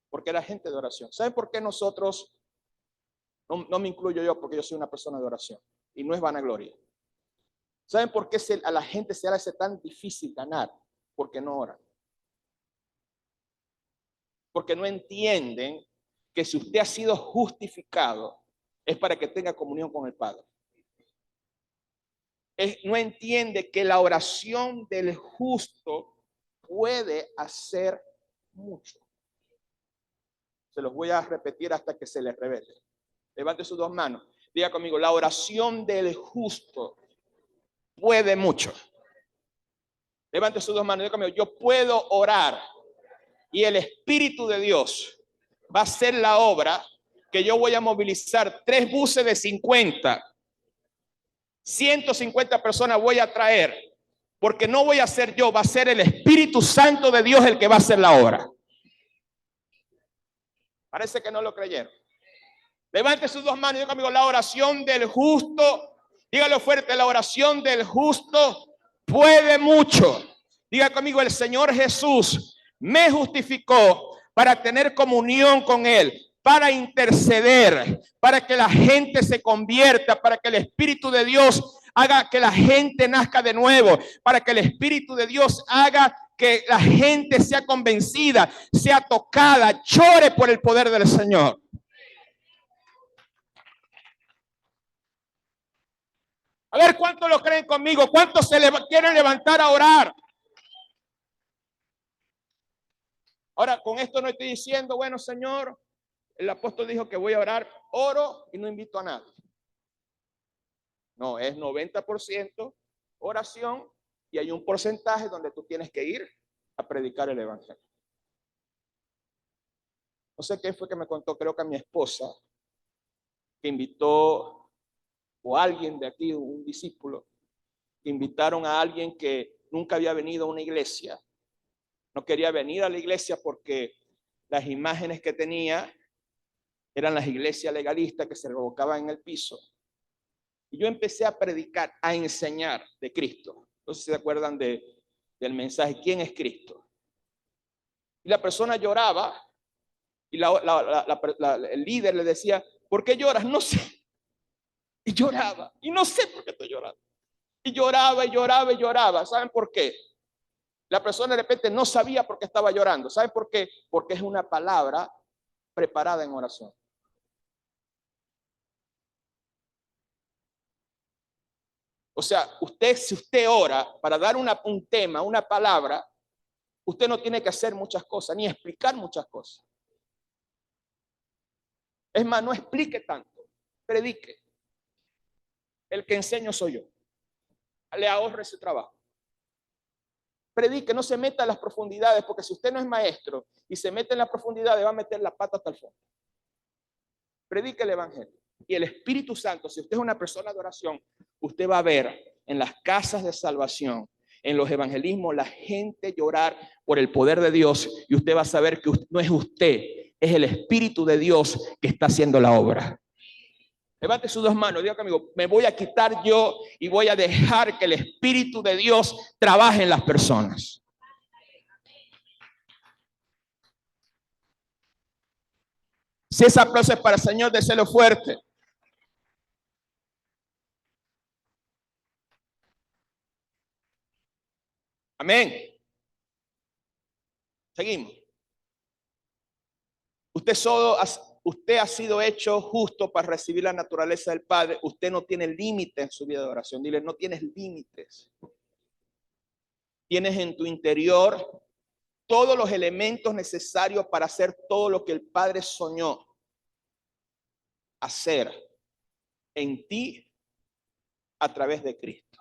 Porque era gente de oración. ¿Saben por qué nosotros, no me incluyo yo, porque yo soy una persona de oración, y no es vanagloria? ¿Saben por qué a la gente se le hace tan difícil ganar? Porque no oran. Porque no entienden que si usted ha sido justificado, es para que tenga comunión con el Padre. No entiende que la oración del justo puede hacer mucho. Se los voy a repetir hasta que se les revele. Levante sus 2 manos. Diga conmigo: la oración del justo puede mucho. Levante sus 2 manos. Diga conmigo: yo puedo orar y el Espíritu de Dios va a hacer la obra, que yo voy a movilizar 3 buses de 50. 150 personas voy a traer, porque no voy a ser yo, va a ser el Espíritu Santo de Dios el que va a hacer la obra. Parece que no lo creyeron. Levante sus 2 manos y diga conmigo: la oración del justo, dígalo fuerte, la oración del justo puede mucho. Diga conmigo: el Señor Jesús me justificó para tener comunión con Él. para interceder, para que la gente se convierta, para que el Espíritu de Dios haga que la gente nazca de nuevo, para que el Espíritu de Dios haga que la gente sea convencida, sea tocada, llore por el poder del Señor. A ver, ¿cuántos lo creen conmigo? ¿Cuántos quieren levantar a orar? Ahora, con esto no estoy diciendo, bueno, Señor, el apóstol dijo que voy a orar, oro y no invito a nadie. No, es 90% oración y hay un porcentaje donde tú tienes que ir a predicar el evangelio. No sé qué fue que me contó, creo que a mi esposa, que invitó, o alguien de aquí, un discípulo, que invitaron a alguien que nunca había venido a una iglesia. No quería venir a la iglesia porque las imágenes que tenía eran las iglesias legalistas que se revocaban en el piso. Y yo empecé a predicar, a enseñar de Cristo. No sé si se acuerdan del mensaje, ¿quién es Cristo? Y la persona lloraba y el líder le decía, ¿por qué lloras? No sé. Y lloraba, y no sé por qué estoy llorando. Y lloraba, y lloraba, y lloraba. ¿Saben por qué? La persona de repente no sabía por qué estaba llorando. ¿Saben por qué? Porque es una palabra preparada en oración. O sea, si usted ora para dar un tema, una palabra, usted no tiene que hacer muchas cosas, ni explicar muchas cosas. Es más, no explique tanto, predique. El que enseño soy yo. Le ahorre ese trabajo. Predique, no se meta en las profundidades, porque si usted no es maestro y se mete en las profundidades, va a meter la pata hasta el fondo. Predique el evangelio. Y el Espíritu Santo, si usted es una persona de oración, usted va a ver en las casas de salvación, en los evangelismos, la gente llorar por el poder de Dios, y usted va a saber que no es usted, es el Espíritu de Dios que está haciendo la obra. Levante sus dos manos, diga conmigo, me voy a quitar yo y voy a dejar que el Espíritu de Dios trabaje en las personas. Si ese aplauso es para el Señor, déselo fuerte. Amén. Seguimos. Usted ha sido hecho justo para recibir la naturaleza del Padre. Usted no tiene límites en su vida de oración. Dile, no tienes límites. Tienes en tu interior todos los elementos necesarios para hacer todo lo que el Padre soñó hacer en ti a través de Cristo.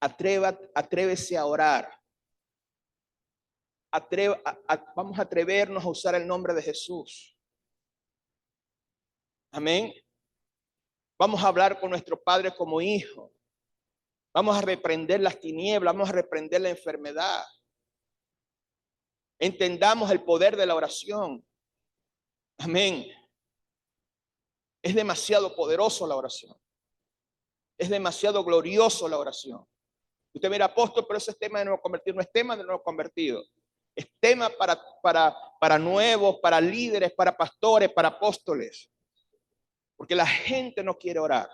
Atrévese a orar. Vamos a atrevernos a usar el nombre de Jesús. Amén. Vamos a hablar con nuestro Padre como hijo. Vamos a reprender las tinieblas, vamos a reprender la enfermedad. Entendamos el poder de la oración. Amén. Es demasiado poderoso la oración. Es demasiado glorioso la oración. Usted mira, apóstol, pero ese es tema de nuevo convertido. No es tema de nuevo convertido. Es tema para nuevos, para líderes, para pastores, para apóstoles. Porque la gente no quiere orar.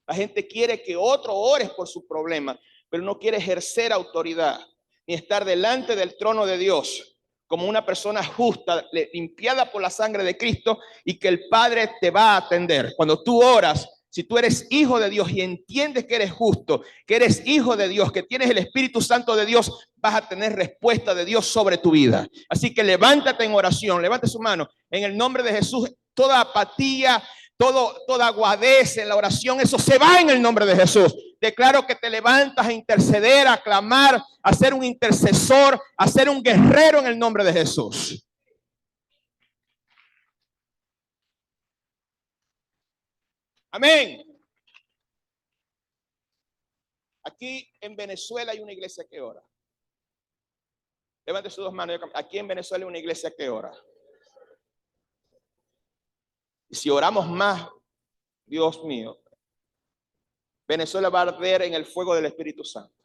La gente quiere que otro ore por su problema, pero no quiere ejercer autoridad, ni estar delante del trono de Dios como una persona justa, limpiada por la sangre de Cristo, y que el Padre te va a atender. Cuando tú oras, si tú eres hijo de Dios y entiendes que eres justo, que eres hijo de Dios, que tienes el Espíritu Santo de Dios, vas a tener respuesta de Dios sobre tu vida. Así que levántate en oración, levante su mano en el nombre de Jesús. Toda apatía, toda aguadez en la oración, eso se va en el nombre de Jesús. Declaro que te levantas a interceder, a clamar, a ser un intercesor, a ser un guerrero en el nombre de Jesús. Amén. Aquí en Venezuela hay una iglesia que ora. Levante sus dos manos. Aquí en Venezuela hay una iglesia que ora. Y si oramos más, Dios mío, Venezuela va a arder en el fuego del Espíritu Santo.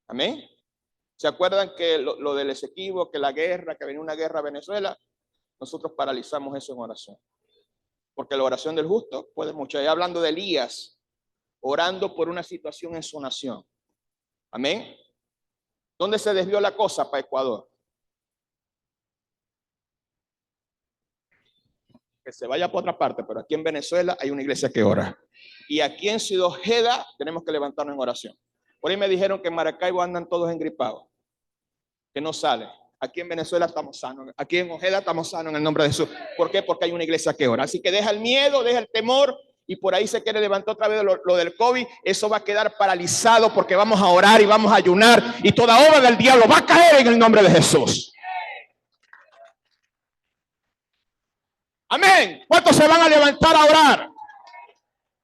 Amén. ¿Se acuerdan que lo del Esequibo, que la guerra, que venía una guerra a Venezuela? nosotros paralizamos eso en oración. Porque la oración del justo puede mucho. Ahí hablando de Elías, orando por una situación en su nación. Amén. ¿Dónde se desvió la cosa para Ecuador? Que se vaya por otra parte, pero aquí en Venezuela hay una iglesia que ora. Y aquí en Ciudad Ojeda tenemos que levantarnos en oración. Por ahí me dijeron que en Maracaibo andan todos engripados, que no salen. Aquí en Venezuela estamos sanos. Aquí en Ojeda estamos sanos en el nombre de Jesús. ¿Por qué? Porque hay una iglesia que ora. Así que deja el miedo, deja el temor. Y por ahí se quiere levantar otra vez lo del COVID. Eso va a quedar paralizado porque vamos a orar y vamos a ayunar. Y toda obra del diablo va a caer en el nombre de Jesús. Amén. ¿Cuántos se van a levantar a orar?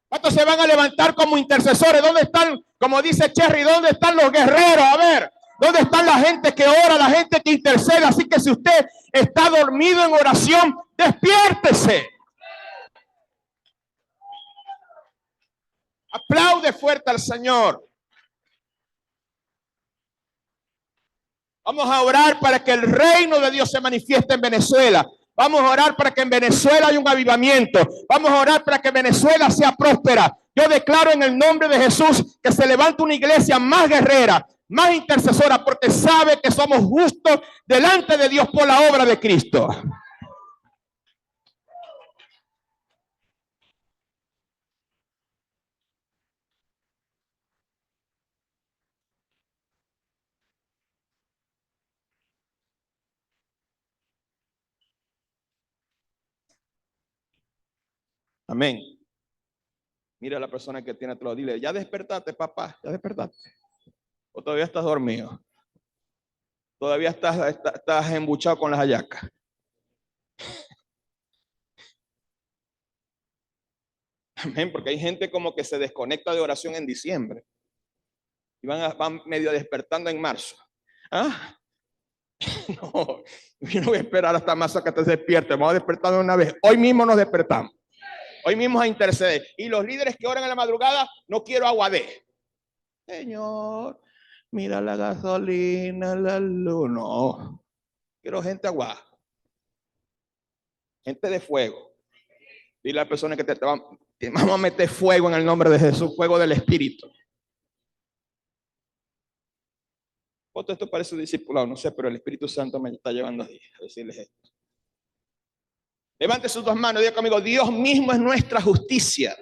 ¿Cuántos se van a levantar como intercesores? ¿Dónde están, como dice Cherry, dónde están los guerreros? A ver, ¿dónde están la gente que ora, la gente que intercede? Así que si usted está dormido en oración, despiértese. Aplaude fuerte al Señor. Vamos a orar para que el reino de Dios se manifieste en Venezuela. Vamos a orar para que en Venezuela haya un avivamiento. Vamos a orar para que Venezuela sea próspera. Yo declaro en el nombre de Jesús que se levante una iglesia más guerrera, más intercesora, porque sabe que somos justos delante de Dios por la obra de Cristo. Amén. Mira a la persona que tiene otro, dile, ya despertaste, papá, ya despertaste. O todavía estás dormido. Todavía estás embuchado con las hallacas. Amén, porque hay gente como que se desconecta de oración en diciembre. Y van medio despertando en marzo. ¿Ah? No, yo no voy a esperar hasta marzo que te despiertes. Vamos a despertar de una vez. Hoy mismo nos despertamos. Hoy mismo a interceder. Y los líderes que oran en la madrugada, no quiero aguadé. Señor, mira la gasolina, la luz. No, quiero gente aguada. Gente de fuego. Dile a la persona que te vamos a meter fuego en el nombre de Jesús, fuego del Espíritu. Esto parece discipulado, no sé, pero el Espíritu Santo me está llevando a decirles esto. Levante sus dos manos y diga conmigo, Dios mismo es nuestra justicia.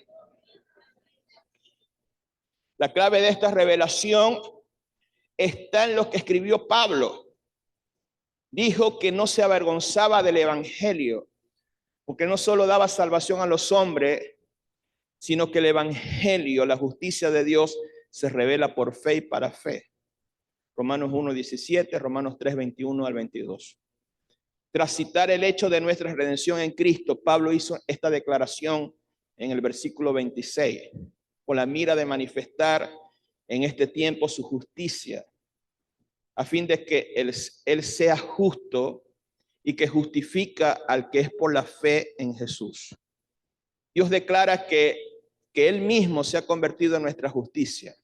La clave de esta revelación está en lo que escribió Pablo. Dijo que no se avergonzaba del evangelio, porque no solo daba salvación a los hombres, sino que el evangelio, la justicia de Dios, se revela por fe y para fe. Romanos 1:17, Romanos 3:21 al 22. Tras citar el hecho de nuestra redención en Cristo, Pablo hizo esta declaración en el versículo 26, con la mira de manifestar en este tiempo su justicia, a fin de que él sea justo y que justifica al que es por la fe en Jesús. Dios declara que Él mismo se ha convertido en nuestra justicia.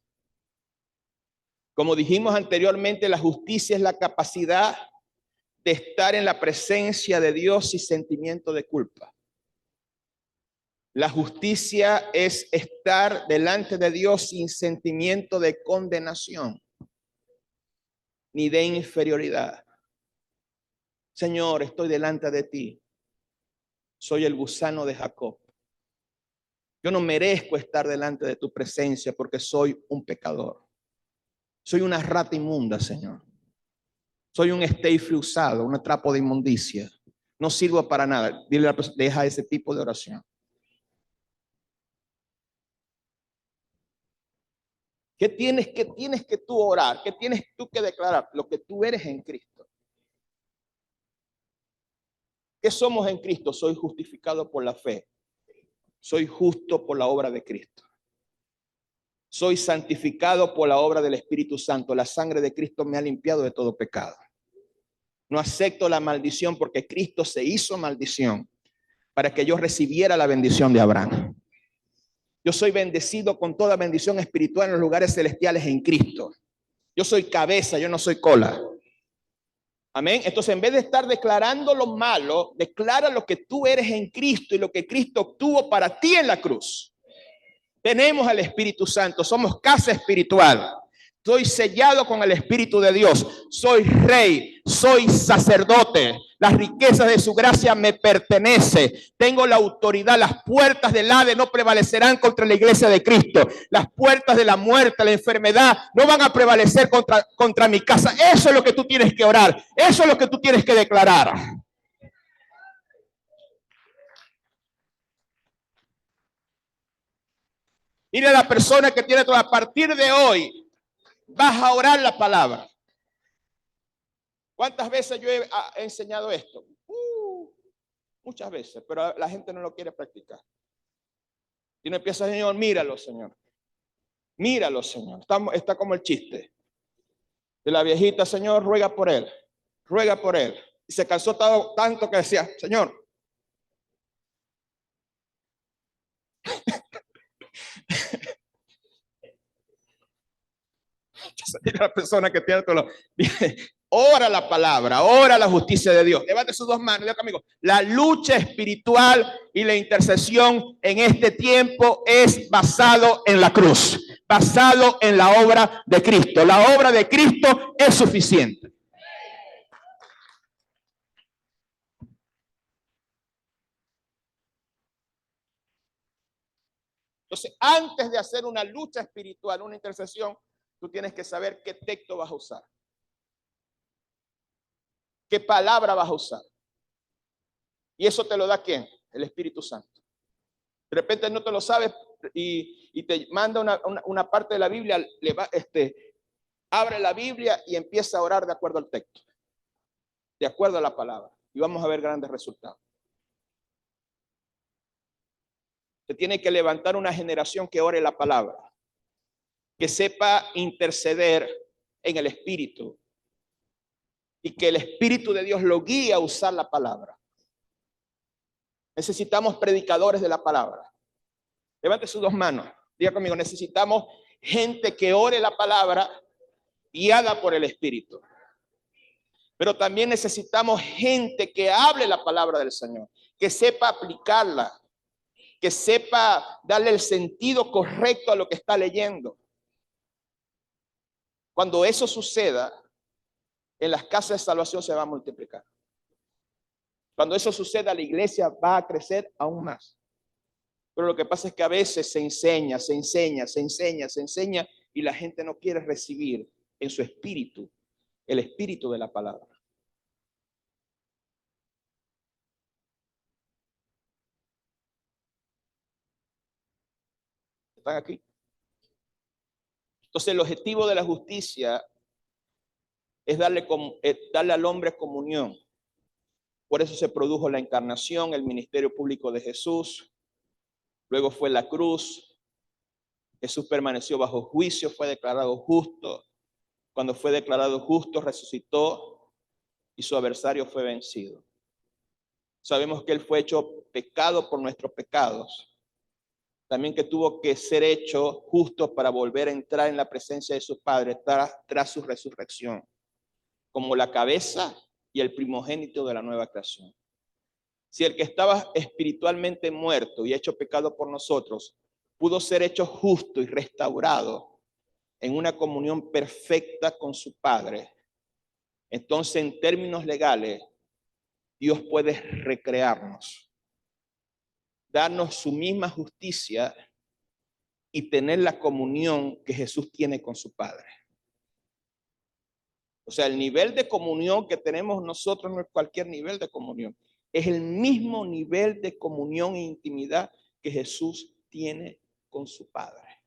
Como dijimos anteriormente, la justicia es la capacidad de estar en la presencia de Dios sin sentimiento de culpa. La justicia es estar delante de Dios sin sentimiento de condenación ni de inferioridad. Señor, estoy delante de ti. Soy el gusano de Jacob. Yo no merezco estar delante de tu presencia porque soy un pecador. Soy una rata inmunda, Señor. Soy un esteife usado, un trapo de inmundicia. No sirvo para nada. Dile a la persona, deja ese tipo de oración. ¿Qué tienes que tú orar? ¿Qué tienes tú que declarar? Lo que tú eres en Cristo. ¿Qué somos en Cristo? Soy justificado por la fe. Soy justo por la obra de Cristo. Soy santificado por la obra del Espíritu Santo. La sangre de Cristo me ha limpiado de todo pecado. No acepto la maldición porque Cristo se hizo maldición para que yo recibiera la bendición de Abraham. Yo soy bendecido con toda bendición espiritual en los lugares celestiales en Cristo. Yo soy cabeza, yo no soy cola. Amén. Entonces, en vez de estar declarando lo malo, declara lo que tú eres en Cristo y lo que Cristo obtuvo para ti en la cruz. Tenemos al Espíritu Santo, somos casa espiritual. Estoy sellado con el Espíritu de Dios. Soy rey, soy sacerdote. Las riquezas de su gracia me pertenecen. Tengo la autoridad. Las puertas del Hades no prevalecerán contra la iglesia de Cristo. Las puertas de la muerte, la enfermedad, no van a prevalecer contra mi casa. Eso es lo que tú tienes que orar. Eso es lo que tú tienes que declarar. Mira a la persona que tiene todo. A partir de hoy vas a orar la palabra. ¿Cuántas veces yo he enseñado esto? Muchas veces, pero la gente no lo quiere practicar. Y no empieza, Señor, míralo, Señor. Míralo, Señor. Está como el chiste de la viejita, Señor, ruega por él. Ruega por él. Y se cansó tanto que decía, Señor. La persona que tiene todo ora la palabra, ora la justicia de Dios. Levante sus dos manos, Dios conmigo. La lucha espiritual y la intercesión en este tiempo es basado en la cruz, basado en la obra de Cristo. La obra de Cristo es suficiente. Entonces, antes de hacer una lucha espiritual, una intercesión, tú tienes que saber qué texto vas a usar. ¿Qué palabra vas a usar? ¿Y eso te lo da quién? El Espíritu Santo. De repente no te lo sabes y te manda una parte de la Biblia, abre la Biblia y empieza a orar de acuerdo al texto, de acuerdo a la palabra. Y vamos a ver grandes resultados. Se tiene que levantar una generación que ore la palabra, que sepa interceder en el Espíritu y que el Espíritu de Dios lo guíe a usar la palabra. Necesitamos predicadores de la palabra. Levante sus dos manos. Diga conmigo, necesitamos gente que ore la palabra guiada por el Espíritu. Pero también necesitamos gente que hable la palabra del Señor, que sepa aplicarla, que sepa darle el sentido correcto a lo que está leyendo. Cuando eso suceda, en las casas de salvación se va a multiplicar. Cuando eso suceda, la iglesia va a crecer aún más. Pero lo que pasa es que a veces se enseña y la gente no quiere recibir en su espíritu el espíritu de la palabra. ¿Están aquí? Entonces el objetivo de la justicia es darle al hombre comunión. Por eso se produjo la encarnación, el ministerio público de Jesús. Luego fue la cruz. Jesús permaneció bajo juicio, fue declarado justo. Cuando fue declarado justo, resucitó y su adversario fue vencido. Sabemos que él fue hecho pecado por nuestros pecados. También que tuvo que ser hecho justo para volver a entrar en la presencia de su Padre tras su resurrección, como la cabeza y el primogénito de la nueva creación. Si el que estaba espiritualmente muerto y hecho pecado por nosotros pudo ser hecho justo y restaurado en una comunión perfecta con su Padre, entonces en términos legales Dios puede recrearnos, darnos su misma justicia y tener la comunión que Jesús tiene con su Padre. O sea, el nivel de comunión que tenemos nosotros no es cualquier nivel de comunión. Es el mismo nivel de comunión e intimidad que Jesús tiene con su Padre.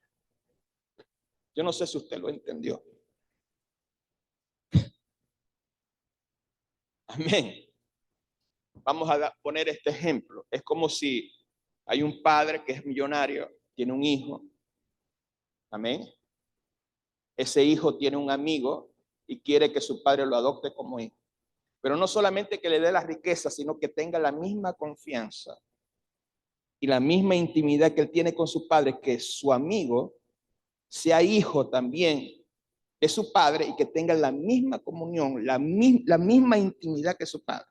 Yo no sé si usted lo entendió. Amén. Vamos a poner este ejemplo. Es como si hay un padre que es millonario, tiene un hijo. Amén. Ese hijo tiene un amigo y quiere que su padre lo adopte como hijo. Pero no solamente que le dé la riqueza, sino que tenga la misma confianza y la misma intimidad que él tiene con su padre, que su amigo sea hijo también de su padre y que tenga la misma comunión, la misma intimidad que su padre.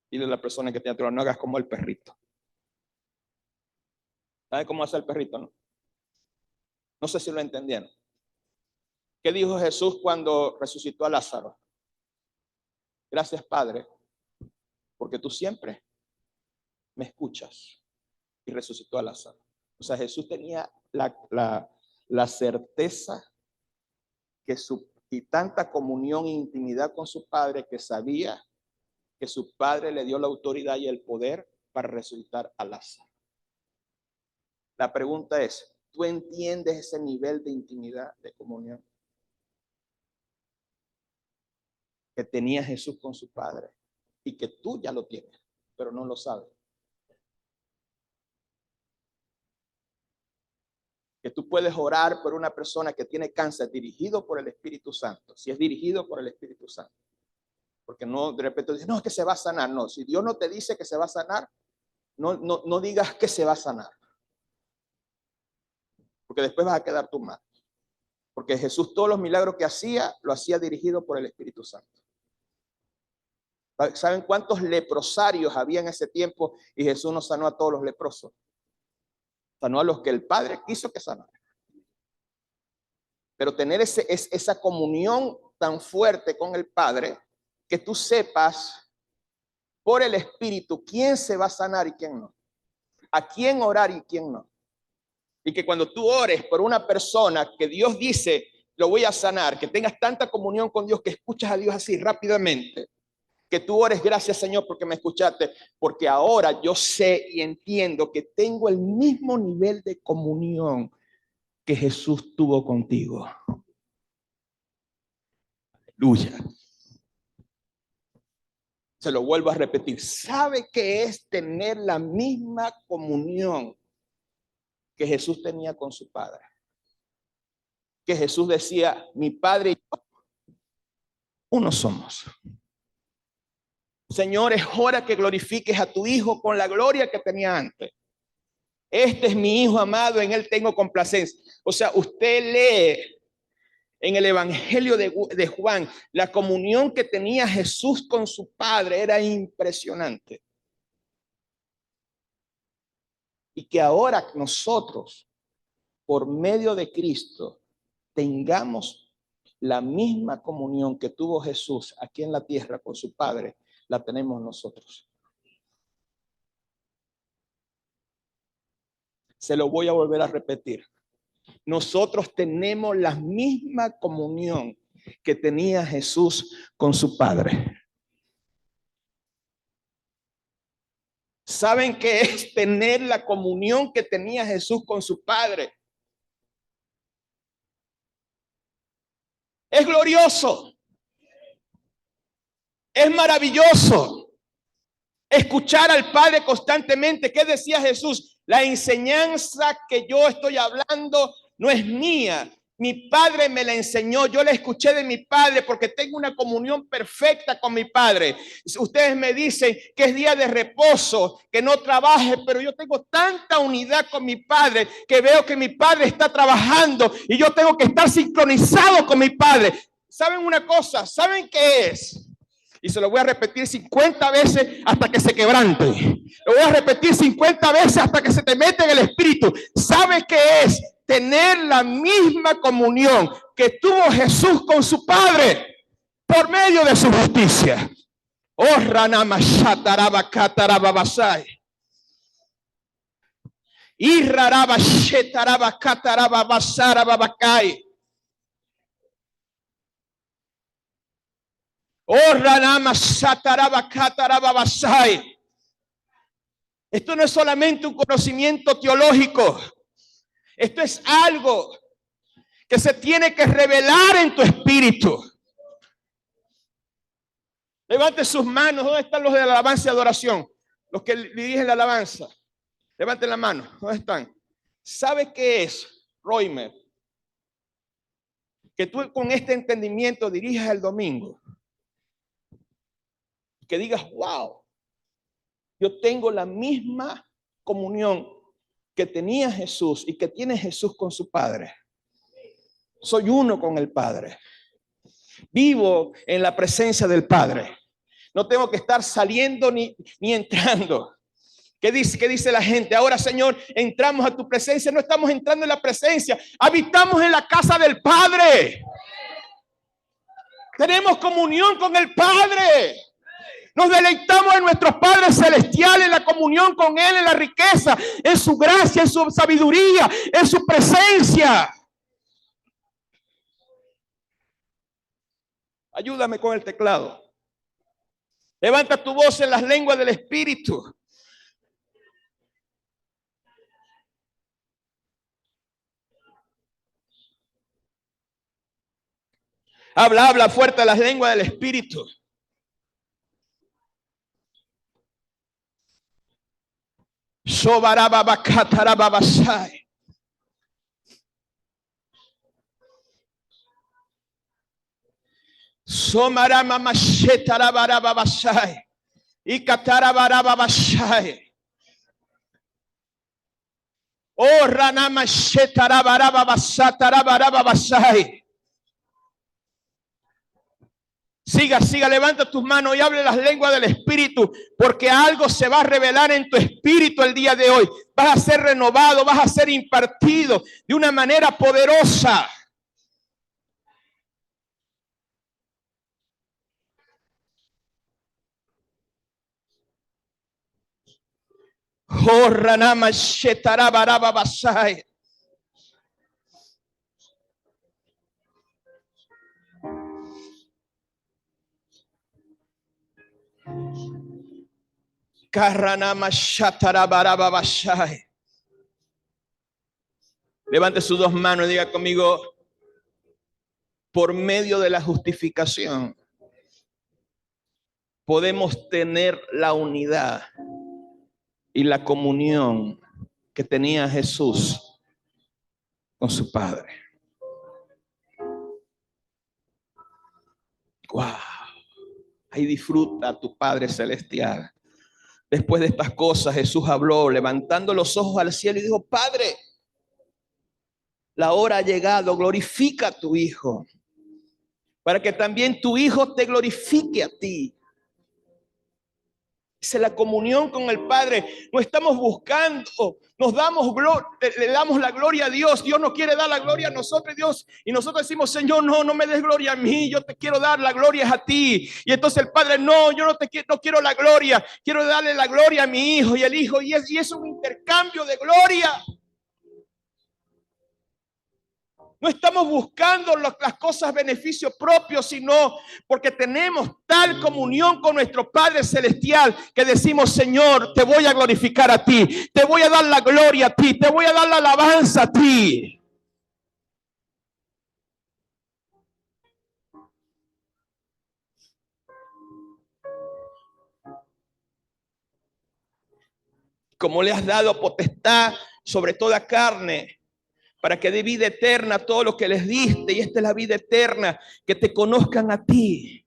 Dile a la persona que te atrás, no hagas como el perrito. ¿Sabe cómo hace el perrito, no? No sé si lo entendieron. ¿Qué dijo Jesús cuando resucitó a Lázaro? Gracias, Padre, porque tú siempre me escuchas. Y resucitó a Lázaro. O sea, Jesús tenía la certeza y tanta comunión e intimidad con su Padre que sabía que su Padre le dio la autoridad y el poder para resucitar a Lázaro. La pregunta es, ¿tú entiendes ese nivel de intimidad, de comunión que tenía Jesús con su Padre y que tú ya lo tienes, pero no lo sabes? Que tú puedes orar por una persona que tiene cáncer dirigido por el Espíritu Santo, si es dirigido por el Espíritu Santo. Porque no, de repente dices, no, es que se va a sanar. No, si Dios no te dice que se va a sanar, no digas que se va a sanar. Porque después vas a quedar tú mal. Porque Jesús todos los milagros que hacía, lo hacía dirigido por el Espíritu Santo. ¿Saben cuántos leprosarios había en ese tiempo? Y Jesús no sanó a todos los leprosos. Sanó a los que el Padre quiso que sanara. Pero tener esa comunión tan fuerte con el Padre, que tú sepas por el Espíritu quién se va a sanar y quién no. A quién orar y quién no. Y que cuando tú ores por una persona que Dios dice, lo voy a sanar, que tengas tanta comunión con Dios que escuchas a Dios así rápidamente, que tú ores, gracias Señor porque me escuchaste, porque ahora yo sé y entiendo que tengo el mismo nivel de comunión que Jesús tuvo contigo. Aleluya. Se lo vuelvo a repetir. ¿Sabe qué es tener la misma comunión que Jesús tenía con su Padre? Que Jesús decía, mi Padre y yo, uno somos. Señor, es hora que glorifiques a tu Hijo con la gloria que tenía antes. Este es mi Hijo amado, en él tengo complacencia. O sea, usted lee en el Evangelio de Juan, la comunión que tenía Jesús con su Padre era impresionante. Y que ahora nosotros, por medio de Cristo, tengamos la misma comunión que tuvo Jesús aquí en la tierra con su Padre, la tenemos nosotros. Se lo voy a volver a repetir. Nosotros tenemos la misma comunión que tenía Jesús con su Padre. ¿Saben qué es tener la comunión que tenía Jesús con su Padre? Es glorioso. Es maravilloso. Escuchar al Padre constantemente. ¿Qué decía Jesús? La enseñanza que yo estoy hablando no es mía. Mi Padre me la enseñó. Yo la escuché de mi Padre porque tengo una comunión perfecta con mi Padre. Ustedes me dicen que es día de reposo, que no trabaje, pero yo tengo tanta unidad con mi Padre que veo que mi Padre está trabajando y yo tengo que estar sincronizado con mi Padre. ¿Saben una cosa? ¿Saben qué es? Y se lo voy a repetir 50 veces hasta que se quebrante. Lo voy a repetir 50 veces hasta que se te mete en el espíritu. ¿Sabe qué es? Tener la misma comunión que tuvo Jesús con su Padre por medio de su justicia. Oh, Ranamashatarabakatarababasai. Irrarabashetarabakatarababasarababakai. Esto no es solamente un conocimiento teológico. Esto es algo que se tiene que revelar en tu espíritu. Levante sus manos. ¿Dónde están los de la alabanza y adoración? Los que dirigen la alabanza. Levanten la mano. ¿Dónde están? ¿Sabe qué es, Roymer? Que tú con este entendimiento dirijas el domingo. Que digas, wow, yo tengo la misma comunión que tenía Jesús y que tiene Jesús con su Padre. Soy uno con el Padre. Vivo en la presencia del Padre. No tengo que estar saliendo ni entrando. ¿Qué dice la gente? Ahora, Señor, entramos a tu presencia. No estamos entrando en la presencia. Habitamos en la casa del Padre. Tenemos comunión con el Padre. Nos deleitamos en nuestro Padre Celestial, en la comunión con Él, en la riqueza, en su gracia, en su sabiduría, en su presencia. Ayúdame con el teclado. Levanta tu voz en las lenguas del Espíritu. Habla fuerte las lenguas del Espíritu. Sobarababakatarababasai. Somaramamashetaраbarababasai. Ikatarabarababasai. Oh, ranamashetaраbarababasatarabarababasai. Siga, levanta tus manos y hable las lenguas del Espíritu, porque algo se va a revelar en tu espíritu el día de hoy. Vas a ser renovado, vas a ser impartido de una manera poderosa. Oh, ranama shetarabarababasai. Levante sus dos manos y diga conmigo: por medio de la justificación podemos tener la unidad y la comunión que tenía Jesús con su Padre. Wow. Ahí disfruta a tu Padre Celestial. Después de estas cosas, Jesús habló, levantando los ojos al cielo, y dijo: Padre, la hora ha llegado, glorifica a tu Hijo, para que también tu Hijo te glorifique a ti. Dice, la comunión con el Padre. No estamos buscando, nos damos le damos la gloria a Dios. Dios nos quiere dar la gloria a nosotros, Dios, y nosotros decimos: Señor, no me des gloria a mí, yo te quiero dar la gloria a ti. Y entonces el Padre: no, yo no quiero la gloria, quiero darle la gloria a mi Hijo. Y el Hijo, y es un intercambio de gloria. No estamos buscando las cosas beneficios propios, sino porque tenemos tal comunión con nuestro Padre Celestial que decimos: Señor, te voy a glorificar a ti, te voy a dar la gloria a ti, te voy a dar la alabanza a ti. Como le has dado potestad sobre toda carne, para que dé vida eterna a todos los que les diste. Y esta es la vida eterna, que te conozcan a ti,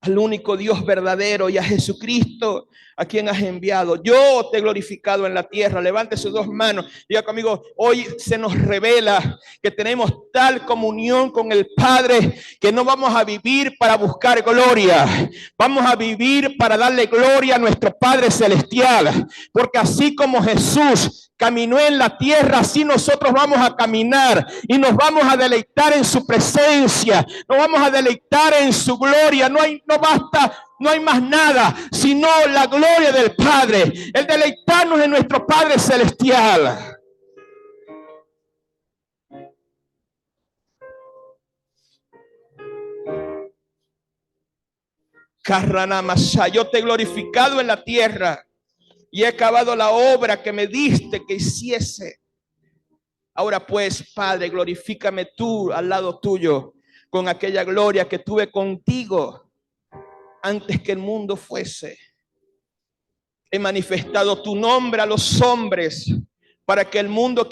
al único Dios verdadero, y a Jesucristo, a quien has enviado. Yo te he glorificado en la tierra. Levante sus dos manos. Diga conmigo: hoy se nos revela que tenemos tal comunión con el Padre que no vamos a vivir para buscar gloria. Vamos a vivir para darle gloria a nuestro Padre Celestial. Porque así como Jesús caminó en la tierra, así nosotros vamos a caminar y nos vamos a deleitar en su presencia, nos vamos a deleitar en su gloria. No hay más nada sino la gloria del Padre, el deleitarnos en nuestro Padre Celestial. Yo te he glorificado en la tierra y he acabado la obra que me diste que hiciese. Ahora pues, Padre, glorifícame tú al lado tuyo con aquella gloria que tuve contigo antes que el mundo fuese. He manifestado tu nombre a los hombres para que el mundo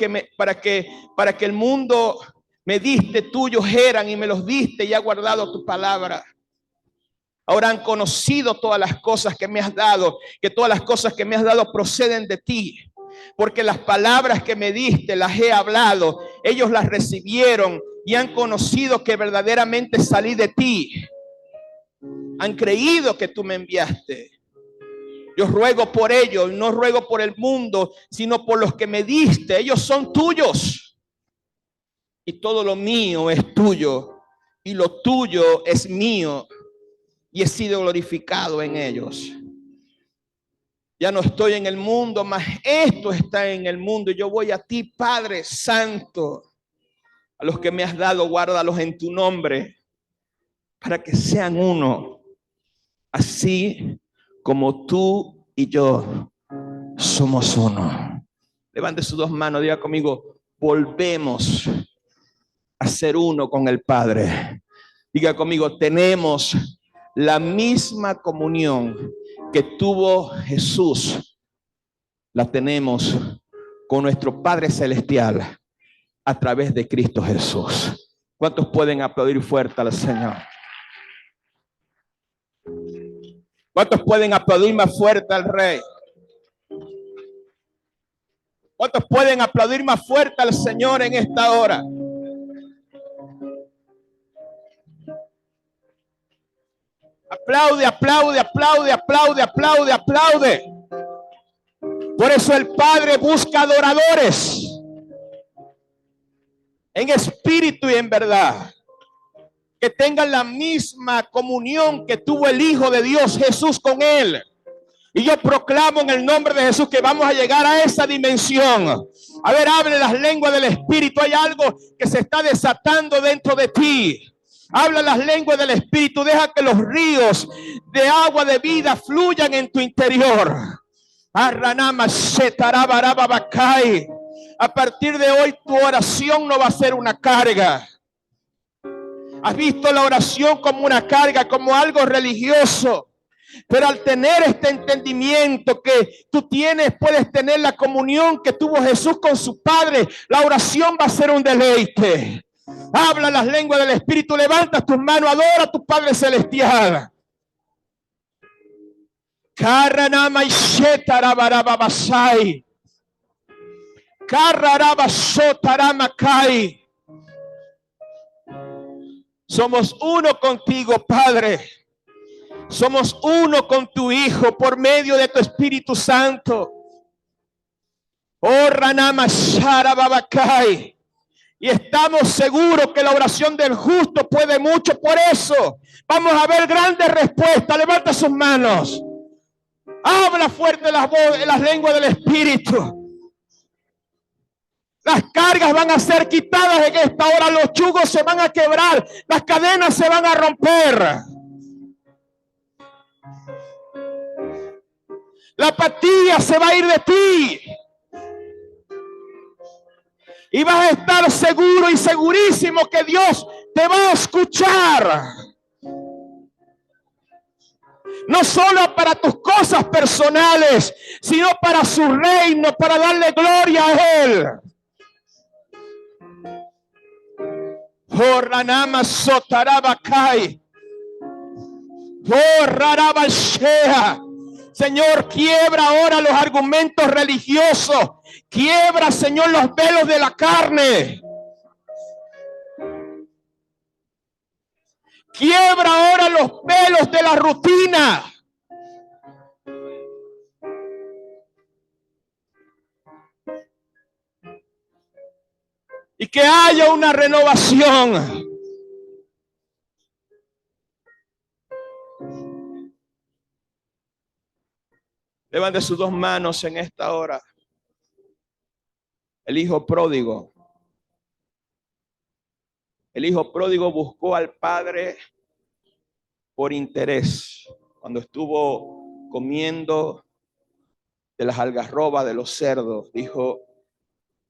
me diste tuyos eran, y me los diste, y ha guardado tu palabra. Ahora han conocido todas las cosas que me has dado, que todas las cosas que me has dado proceden de ti. porque las palabras que me diste las he hablado. Ellos las recibieron y han conocido que verdaderamente salí de ti. Han creído que tú me enviaste. Yo ruego por ellos, no ruego por el mundo, sino por los que me diste. Ellos son tuyos. Y todo lo mío es tuyo. Y lo tuyo es mío. Y he sido glorificado en ellos. Ya no estoy en el mundo, mas esto está en el mundo. Y yo voy a ti, Padre Santo. A los que me has dado, guárdalos en tu nombre, para que sean uno, así como tú y yo somos uno. Levante sus dos manos, diga conmigo, volvemos a ser uno con el Padre. Diga conmigo, tenemos la misma comunión que tuvo Jesús. La tenemos con nuestro Padre Celestial a través de Cristo Jesús. ¿Cuántos pueden aplaudir fuerte al Señor? ¿Cuántos pueden aplaudir más fuerte al Rey? ¿Cuántos pueden aplaudir más fuerte al Señor en esta hora? Aplaude, aplaude, aplaude, aplaude, aplaude, aplaude. Por eso el Padre busca adoradores en espíritu y en verdad, que tengan la misma comunión que tuvo el Hijo de Dios Jesús con él. Y yo proclamo en el nombre de Jesús que vamos a llegar a esa dimensión. A ver, hable las lenguas del Espíritu. Hay algo que se está desatando dentro de ti. Habla las lenguas del Espíritu. Deja que los ríos de agua de vida fluyan en tu interior. A partir de hoy tu oración no va a ser una carga. Has visto la oración como una carga, como algo religioso. Pero al tener este entendimiento que tú tienes, puedes tener la comunión que tuvo Jesús con su Padre, la oración va a ser un deleite. Habla las lenguas del Espíritu, levanta tus manos, adora a tu Padre Celestial. Somos uno contigo, Padre. Somos uno con tu Hijo por medio de tu Espíritu Santo. Oh, Ranama Shara Babakai. Y estamos seguros que la oración del justo puede mucho. Por eso vamos a ver grandes respuestas. Levanta sus manos. Habla fuerte las lenguas del Espíritu. Las cargas van a ser quitadas en esta hora. Los yugos se van a quebrar. Las cadenas se van a romper. La apatía se va a ir de ti. Y vas a estar seguro y segurísimo que Dios te va a escuchar. No solo para tus cosas personales, sino para su reino, para darle gloria a Él. Oh, Ranama Sotarabakai. Oh, Rarabashea. Señor, quiebra ahora los argumentos religiosos. Quiebra, Señor, los velos de la carne. Quiebra ahora los velos de la rutina. Y que haya una renovación. Levante sus dos manos en esta hora. El hijo pródigo. El hijo pródigo buscó al padre por interés. Cuando estuvo comiendo de las algarrobas de los cerdos, dijo: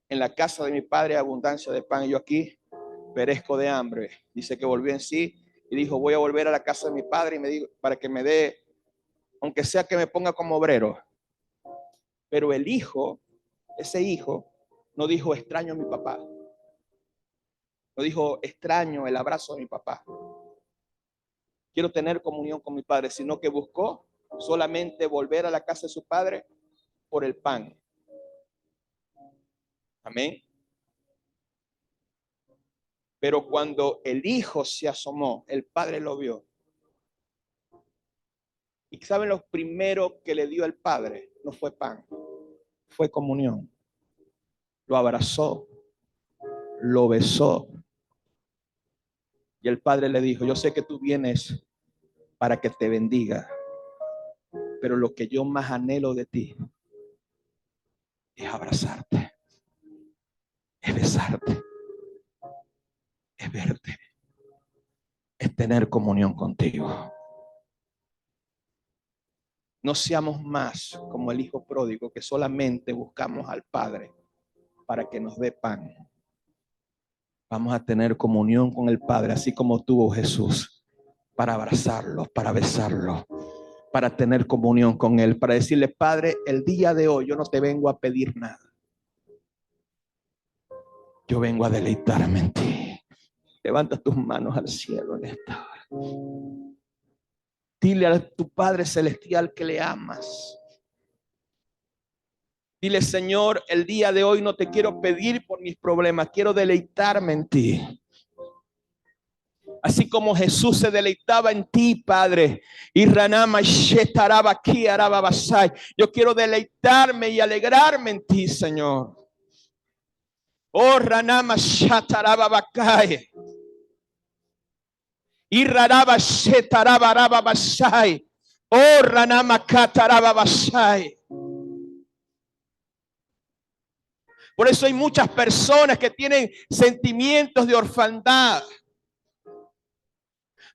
en la casa de mi padre hay abundancia de pan y yo aquí perezco de hambre. Dice que volvió en sí y dijo: voy a volver a la casa de mi padre y me digo, para que me dé, aunque sea que me ponga como obrero. Pero el hijo, ese hijo, no dijo extraño a mi papá. No dijo extraño el abrazo de mi papá. Quiero tener comunión con mi padre, sino que buscó solamente volver a la casa de su padre por el pan. Amén. Pero cuando el Hijo se asomó, el Padre lo vio. ¿Y saben lo primero que le dio el Padre? No fue pan, fue comunión. Lo abrazó, lo besó. Y el Padre le dijo: yo sé que tú vienes para que te bendiga, pero lo que yo más anhelo de ti es abrazarte, es besarte, es verte, es tener comunión contigo. No seamos más como el hijo pródigo, que solamente buscamos al Padre para que nos dé pan. Vamos a tener comunión con el Padre, así como tuvo Jesús, para abrazarlo, para besarlo, para tener comunión con Él, para decirle: Padre, el día de hoy yo no te vengo a pedir nada. Yo vengo a deleitarme en ti. Levanta tus manos al cielo en esta hora. Dile a tu Padre Celestial que le amas. Dile: Señor, el día de hoy no te quiero pedir por mis problemas, quiero deleitarme en ti. Así como Jesús se deleitaba en ti, Padre. Yo quiero deleitarme y alegrarme en ti, Señor. Oh, Ranama Shatarabakai. Y Raraba Shetarabasai. Oh, Ranama Katarabasai. Por eso hay muchas personas que tienen sentimientos de orfandad,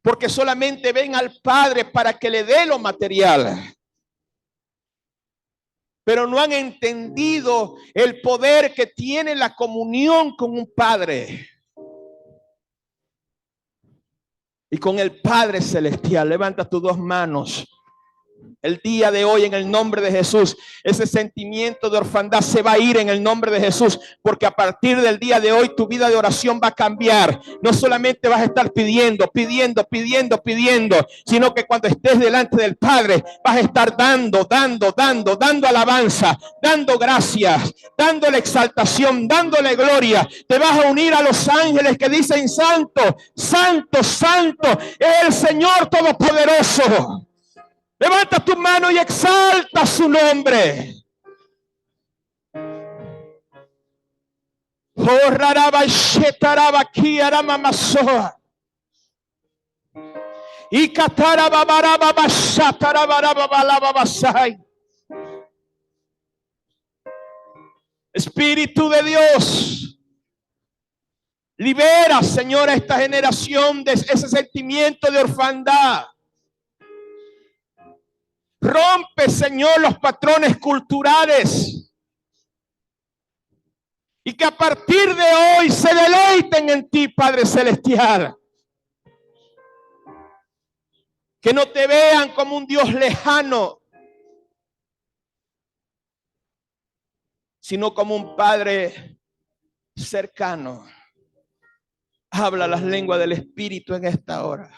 porque solamente ven al Padre para que le dé lo material, pero no han entendido el poder que tiene la comunión con un Padre y con el Padre Celestial. Levanta tus dos manos. El día de hoy, en el nombre de Jesús, ese sentimiento de orfandad se va a ir en el nombre de Jesús, porque a partir del día de hoy tu vida de oración va a cambiar. No solamente vas a estar pidiendo, sino que cuando estés delante del Padre vas a estar dando alabanza, dando gracias, dándole exaltación, dándole gloria. Te vas a unir a los ángeles que dicen: santo, santo, santo es el Señor Todopoderoso. Levanta tu mano y exalta su nombre. Espíritu de Dios, libera, Señor, a esta generación de ese sentimiento de orfandad. Rompe, Señor, los patrones culturales, y que a partir de hoy se deleiten en ti, Padre Celestial. Que no te vean como un Dios lejano, sino como un Padre cercano. Habla las lenguas del Espíritu en esta hora.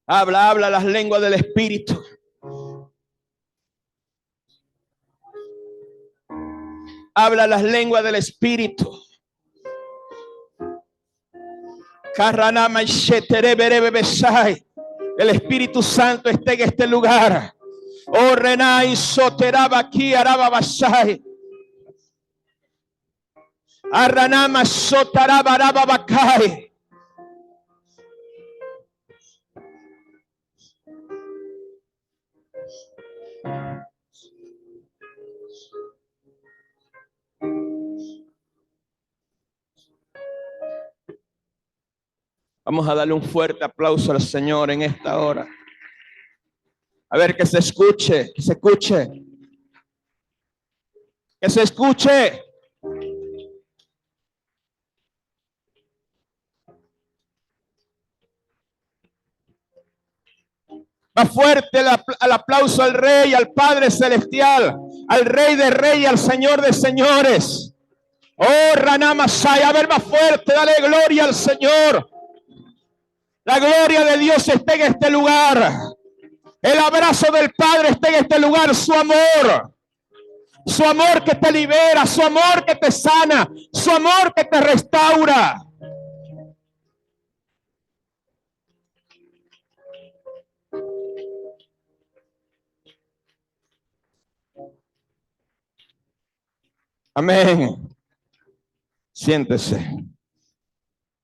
Habla las lenguas del Espíritu. Habla las lenguas del Espíritu. El Espíritu Santo está en este lugar. Oh, Renai soteraba aquí araba basai. Arranama sotaraba araba bakai. Vamos a darle un fuerte aplauso al Señor en esta hora. A ver, que se escuche, que se escuche. Que se escuche. Más fuerte el aplauso al Rey, al Padre Celestial, al Rey de Reyes, al Señor de Señores. Oh, Ranamasai, a ver, más fuerte, dale gloria al Señor. La gloria de Dios está en este lugar. El abrazo del Padre está en este lugar. Su amor que te libera, su amor que te sana, su amor que te restaura. Amén. Siéntese.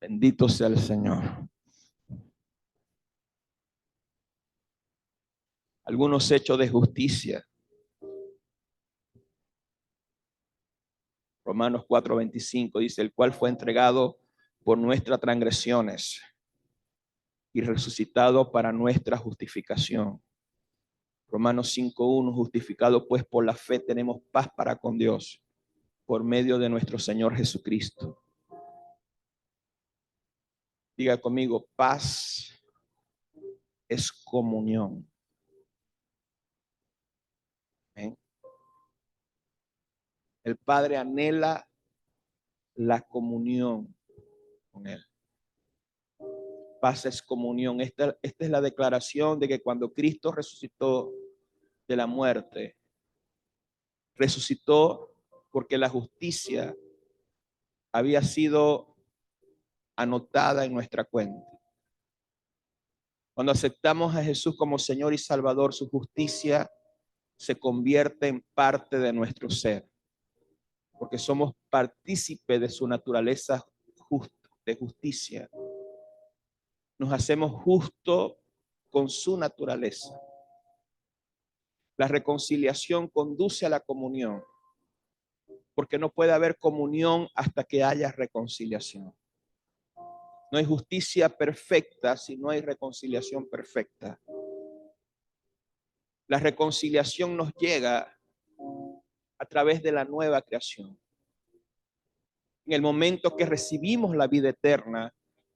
Bendito sea el Señor. Algunos hechos de justicia. Romanos 4:25 dice, el cual fue entregado por nuestras transgresiones y resucitado para nuestra justificación. Romanos 5:1, justificado pues por la fe tenemos paz para con Dios por medio de nuestro Señor Jesucristo. Diga conmigo, paz es comunión. ¿Eh? El Padre anhela la comunión con Él. Paz es comunión. Esta es la declaración de que cuando Cristo resucitó de la muerte, resucitó porque la justicia había sido anotada en nuestra cuenta. Cuando aceptamos a Jesús como Señor y Salvador, su justicia se convierte en parte de nuestro ser, porque somos partícipes de su naturaleza de justicia. Nos hacemos justos con su naturaleza. La reconciliación conduce a la comunión, porque no puede haber comunión hasta que haya reconciliación. No hay justicia perfecta si no hay reconciliación perfecta. La reconciliación nos llega a través de la nueva creación. En el momento que recibimos la vida eterna,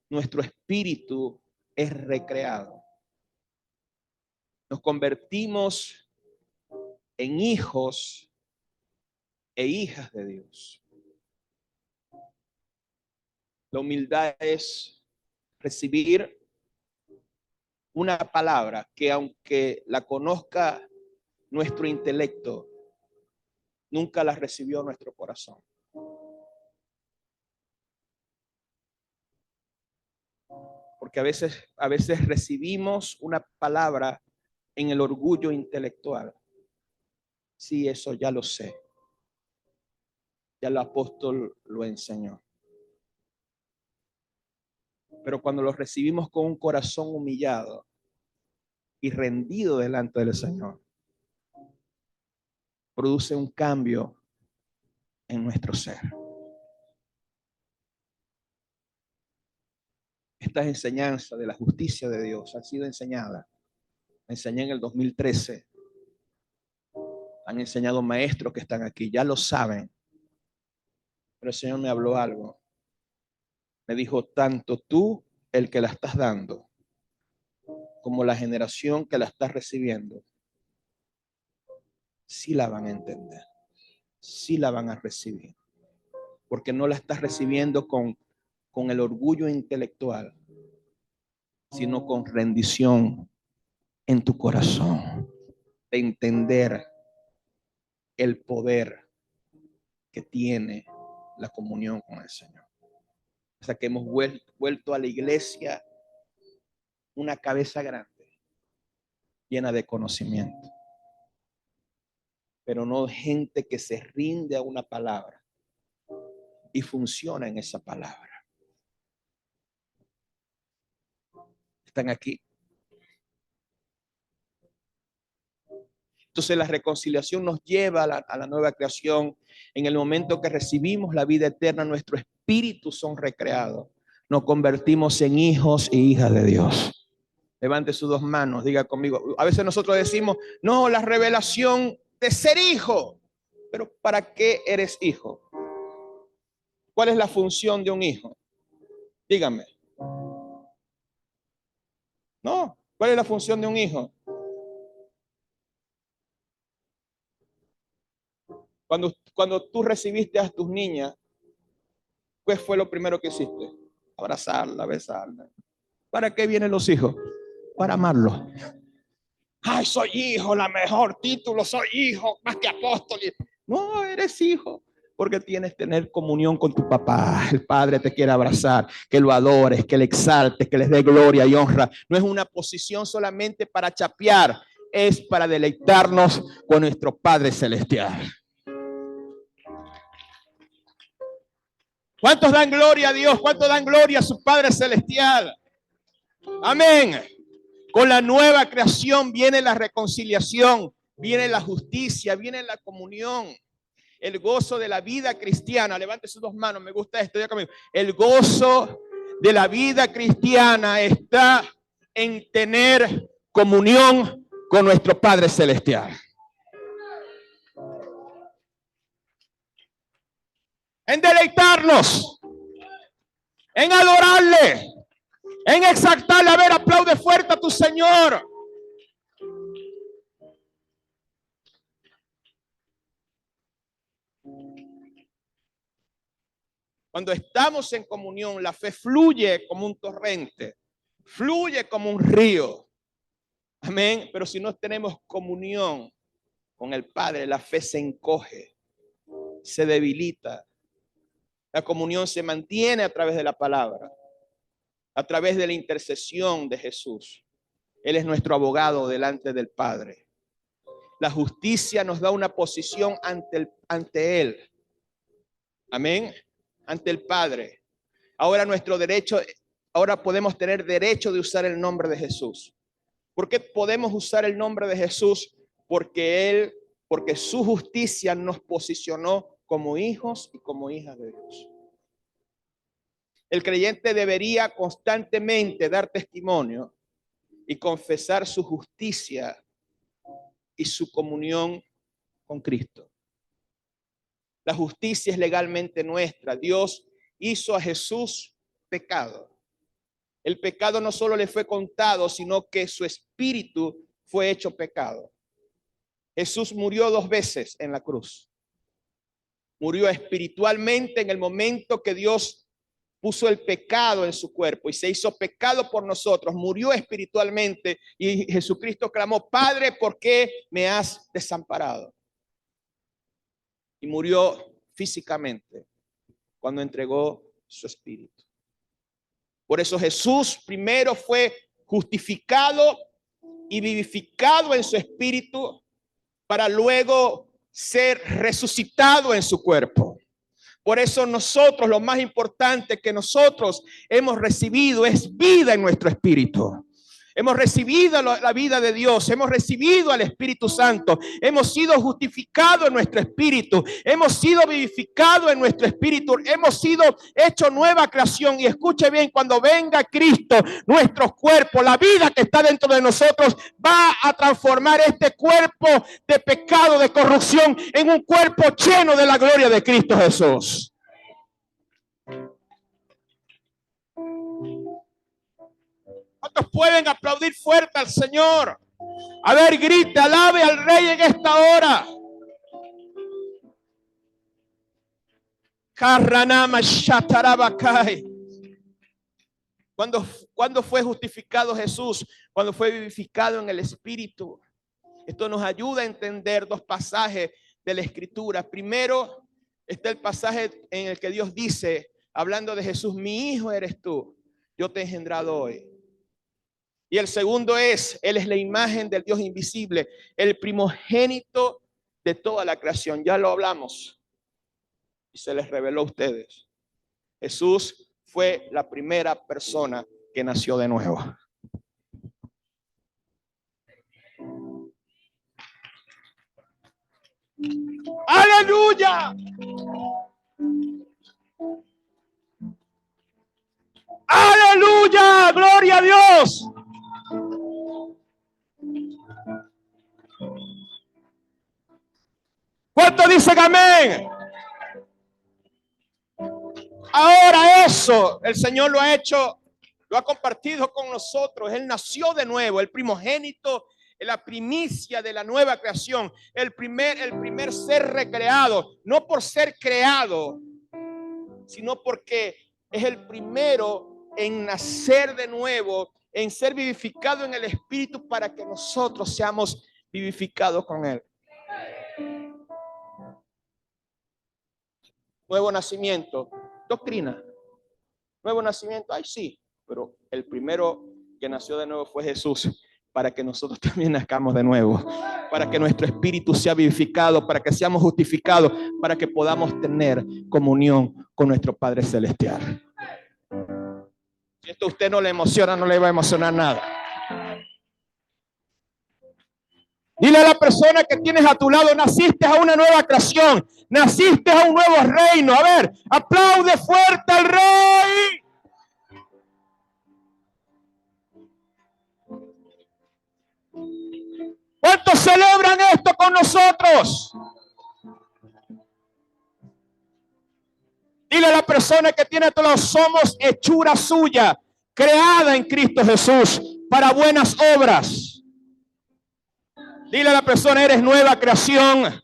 nuestro espíritu es recreado. Nos convertimos en hijos e hijas de Dios. La humildad es recibir una palabra que aunque la conozca nuestro intelecto, nunca la recibió nuestro corazón. Porque a veces recibimos una palabra en el orgullo intelectual. Sí, eso ya lo sé. Ya el apóstol lo enseñó. Pero cuando lo recibimos con un corazón humillado y rendido delante del Señor, produce un cambio en nuestro ser. Estas enseñanzas de la justicia de Dios han sido enseñadas. Enseñé en el 2013. Han enseñado maestros que están aquí, ya lo saben. Pero el Señor me habló algo. Me dijo, tanto tú, el que la estás dando, como la generación que la está recibiendo, sí la van a entender, sí la van a recibir. Porque no la estás recibiendo con el orgullo intelectual, sino con rendición en tu corazón, de entender el poder que tiene la comunión con el Señor. O sea que hemos vuelto a la iglesia una cabeza grande, llena de conocimiento, pero no gente que se rinde a una palabra y funciona en esa palabra. Están aquí. Entonces la reconciliación nos lleva a la nueva creación. En el momento que recibimos la vida eterna, nuestro espíritu son recreados. Nos convertimos en hijos y hijas de Dios. Levante sus dos manos, diga conmigo. A veces nosotros decimos, no, la revelación de ser hijo. Pero ¿para qué eres hijo? ¿Cuál es la función de un hijo? Dígame. No, ¿cuál es la función de un hijo? Cuando tú recibiste a tus niñas, ¿qué fue lo primero que hiciste? Abrazarla, besarla. ¿Para qué vienen los hijos? Para amarlos. Ay, soy hijo, la mejor título, soy hijo, más que apóstol. No, eres hijo, porque tienes que tener comunión con tu papá. El padre te quiere abrazar, que lo adores, que le exaltes, que les dé gloria y honra. No es una posición solamente para chapear, es para deleitarnos con nuestro Padre Celestial. ¿Cuántos dan gloria a Dios? ¿Cuántos dan gloria a su Padre Celestial? Amén. Con la nueva creación viene la reconciliación, viene la justicia, viene la comunión, el gozo de la vida cristiana. Levante sus dos manos, me gusta esto, ya conmigo. El gozo de la vida cristiana está en tener comunión con nuestro Padre Celestial. En deleitarnos, en adorarle, en exaltarle. A ver, aplaude fuerte a tu Señor. Cuando estamos en comunión, la fe fluye como un torrente, fluye como un río. Amén. Pero si no tenemos comunión con el Padre, la fe se encoge, se debilita. La comunión se mantiene a través de la palabra, a través de la intercesión de Jesús. Él es nuestro abogado delante del Padre. La justicia nos da una posición ante Él. Amén. Ante el Padre. Ahora nuestro derecho, ahora podemos tener derecho de usar el nombre de Jesús. ¿Por qué podemos usar el nombre de Jesús? Porque su justicia nos posicionó como hijos y como hijas de Dios. El creyente debería constantemente dar testimonio y confesar su justicia y su comunión con Cristo. La justicia es legalmente nuestra. Dios hizo a Jesús pecado. El pecado no solo le fue contado, sino que su espíritu fue hecho pecado. Jesús murió 2 veces en la cruz. Murió espiritualmente en el momento que Dios puso el pecado en su cuerpo y se hizo pecado por nosotros. Murió espiritualmente y Jesucristo clamó: Padre, ¿por qué me has desamparado? Y murió físicamente cuando entregó su espíritu. Por eso Jesús primero fue justificado y vivificado en su espíritu para luego ser resucitado en su cuerpo. Por eso nosotros, lo más importante que nosotros hemos recibido es vida en nuestro espíritu. Hemos recibido la vida de Dios, hemos recibido al Espíritu Santo, hemos sido justificados en nuestro espíritu, hemos sido vivificados en nuestro espíritu, hemos sido hecho nueva creación. Y escuche bien, cuando venga Cristo, nuestros cuerpos, la vida que está dentro de nosotros va a transformar este cuerpo de pecado, de corrupción, en un cuerpo lleno de la gloria de Cristo Jesús. ¿Cuántos pueden aplaudir fuerte al Señor? A ver, grita, alabe al Rey en esta hora. ¿Cuándo fue justificado Jesús? Cuando fue vivificado en el Espíritu. Esto nos ayuda a entender 2 pasajes de la Escritura. Primero está el pasaje en el que Dios dice, hablando de Jesús: mi hijo eres tú, yo te he engendrado hoy. Y el segundo es, Él es la imagen del Dios invisible, el primogénito de toda la creación. Ya lo hablamos y se les reveló a ustedes. Jesús fue la primera persona que nació de nuevo. ¡Aleluya! ¡Aleluya! ¡Gloria a Dios! ¿Cuánto dicen amén? Ahora eso, el Señor lo ha hecho, lo ha compartido con nosotros. Él nació de nuevo, el primogénito, la primicia de la nueva creación, el primer ser recreado, no por ser creado, sino porque es el primero en nacer de nuevo, en ser vivificado en el Espíritu para que nosotros seamos vivificados con Él. Nuevo nacimiento, doctrina. Nuevo nacimiento, ay sí, pero el primero que nació de nuevo fue Jesús, para que nosotros también nazcamos de nuevo, para que nuestro espíritu sea vivificado, para que seamos justificados, para que podamos tener comunión con nuestro Padre Celestial. Si esto a usted no le emociona, no le va a emocionar nada. Dile a la persona que tienes a tu lado, naciste a una nueva creación, naciste a un nuevo reino. A ver, aplaude fuerte al Rey. ¿Cuántos celebran esto con nosotros? Dile a la persona que tiene a tu lado, somos hechura suya, creada en Cristo Jesús para buenas obras. Dile a la persona, eres nueva creación,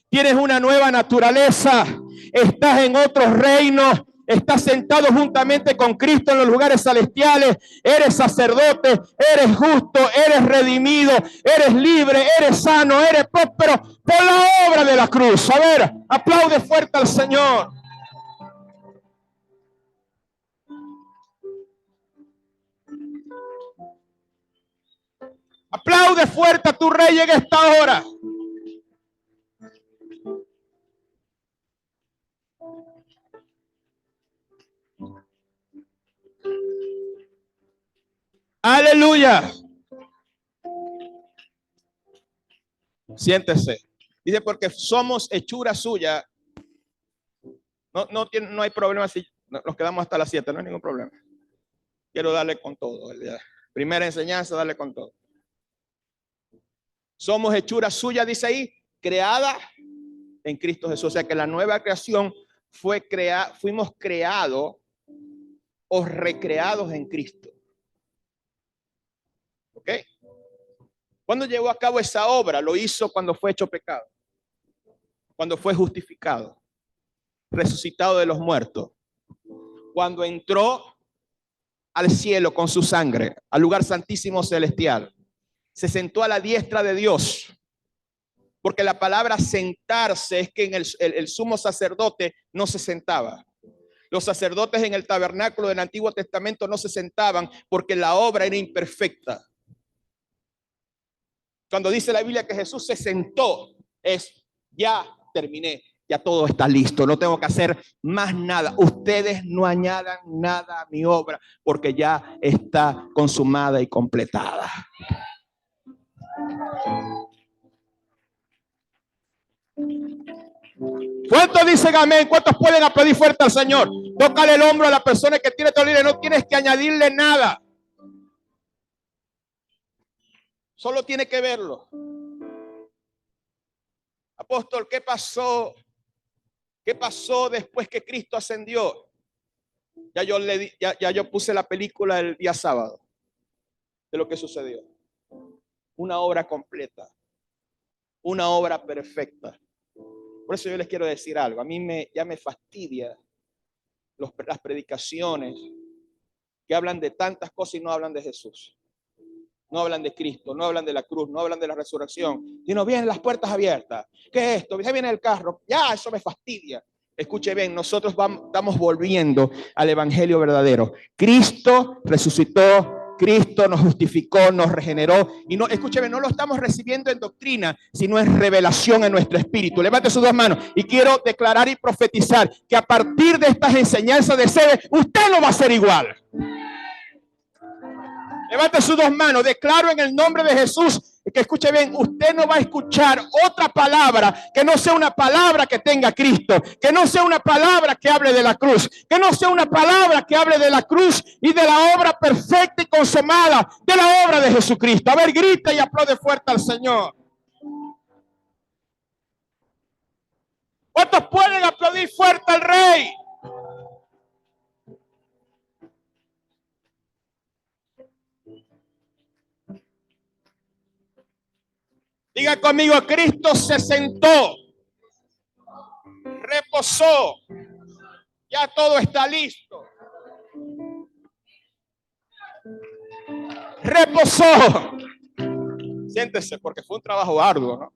tienes una nueva naturaleza, estás en otro reino, estás sentado juntamente con Cristo en los lugares celestiales, eres sacerdote, eres justo, eres redimido, eres libre, eres sano, eres próspero por la obra de la cruz. A ver, aplaude fuerte al Señor. Aplaude fuerte a tu Rey en esta hora. Aleluya. Siéntese. Dice, porque somos hechura suya. No hay problema si nos quedamos hasta las 7, no hay ningún problema. Quiero darle con todo. Primera enseñanza, darle con todo. Somos hechura suya, dice ahí, creada en Cristo Jesús. O sea que la nueva creación fuimos creados o recreados en Cristo. ¿Ok? ¿Cuándo llevó a cabo esa obra? Lo hizo cuando fue hecho pecado, cuando fue justificado, resucitado de los muertos, cuando entró al cielo con su sangre, al lugar santísimo celestial, se sentó a la diestra de Dios, porque la palabra sentarse es que en el sumo sacerdote no se sentaba. Los sacerdotes en el tabernáculo del Antiguo Testamento no se sentaban porque la obra era imperfecta. Cuando dice la Biblia que Jesús se sentó, es ya terminé, ya todo está listo, no tengo que hacer más nada. Ustedes no añadan nada a mi obra porque ya está consumada y completada. ¿Cuántos dicen amén? ¿Cuántos pueden aplaudir fuerte al Señor? Tócale el hombro a la persona que tiene todo libre, no tienes que añadirle nada. Solo tiene que verlo. Apóstol, ¿qué pasó? ¿Qué pasó después que Cristo ascendió? Ya yo puse la película el día sábado de lo que sucedió. Una obra completa, una obra perfecta. Por eso yo les quiero decir algo. A mí ya me fastidia las predicaciones que hablan de tantas cosas y no hablan de Jesús. No hablan de Cristo, no hablan de la cruz, no hablan de la resurrección. Y no vienen las puertas abiertas. ¿Qué es esto? Ya viene el carro. Ya, eso me fastidia. Escuche bien, nosotros estamos volviendo al evangelio verdadero. Cristo resucitó, Cristo nos justificó, nos regeneró. Y no, escúcheme, no lo estamos recibiendo en doctrina, sino en revelación en nuestro espíritu. Levante sus dos manos y quiero declarar y profetizar que a partir de estas enseñanzas de Sebe, usted no va a ser igual. Levante sus dos manos, declaro en el nombre de Jesús que escuche bien, usted no va a escuchar otra palabra que no sea una palabra que tenga Cristo, que no sea una palabra que hable de la cruz, que no sea una palabra que hable de la cruz y de la obra perfecta y consumada de la obra de Jesucristo. A ver, grita y aplaude fuerte al Señor. ¿Cuántos pueden aplaudir fuerte al Rey? Diga conmigo, Cristo se sentó, reposó, ya todo está listo. reposó. Siéntese, porque fue un trabajo arduo, ¿no?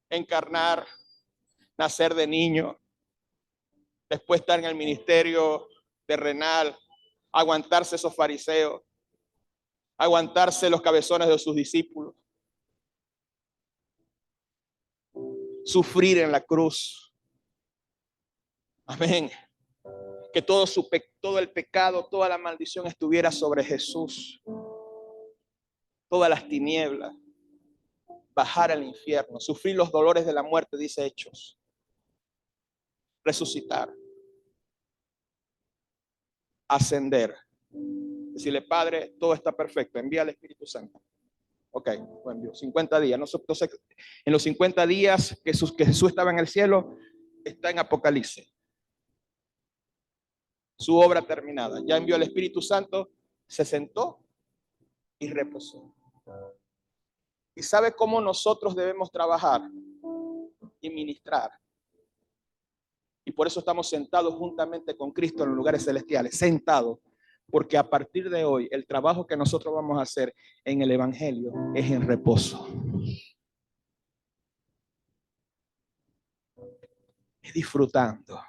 Encarnar, nacer de niño, después estar en el ministerio terrenal, aguantarse esos fariseos, aguantarse los cabezones de sus discípulos, sufrir en la cruz. Amén. Que todo el pecado, toda la maldición estuviera sobre Jesús. Todas las tinieblas, bajar al infierno, sufrir los dolores de la muerte, dice Hechos, resucitar, ascender, decirle: Padre, todo está perfecto, envía al Espíritu Santo. Ok, lo envió. 50 días. Entonces, en los 50 días que Jesús estaba en el cielo, está en Apocalipsis. Su obra terminada. Ya envió al Espíritu Santo, se sentó y reposó. ¿Y sabe cómo nosotros debemos trabajar y ministrar? Y por eso estamos sentados juntamente con Cristo en los lugares celestiales, sentados, porque a partir de hoy el trabajo que nosotros vamos a hacer en el Evangelio es en reposo. Es disfrutando.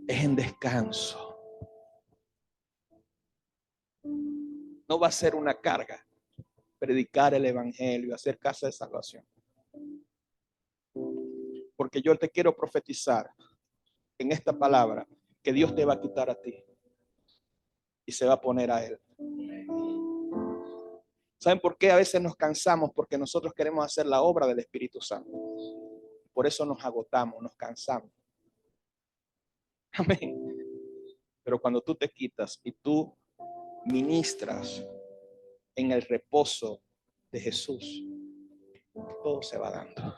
Es en descanso. No va a ser una carga predicar el Evangelio, hacer casa de salvación. Porque yo te quiero profetizar en esta palabra que Dios te va a quitar a ti y se va a poner a Él. ¿Saben por qué a veces nos cansamos? Porque nosotros queremos hacer la obra del Espíritu Santo. Por eso nos agotamos, nos cansamos. Amén. Pero cuando tú te quitas y tú ministras en el reposo de Jesús, todo se va dando.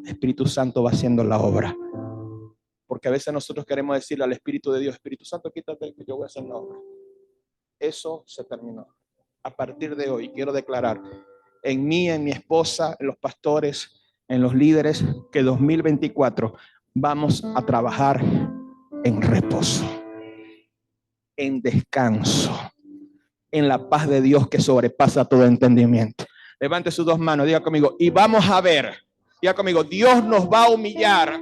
El Espíritu Santo va haciendo la obra. Porque a veces nosotros queremos decirle al Espíritu de Dios: Espíritu Santo, quítate que yo voy a hacer la obra. Eso se terminó. A partir de hoy quiero declarar en mí, en mi esposa, en los pastores, en los líderes, que 2024 vamos a trabajar en reposo, en descanso, en la paz de Dios que sobrepasa todo entendimiento. Levante sus dos manos, diga conmigo: y vamos a ver, diga conmigo, Dios nos va a humillar,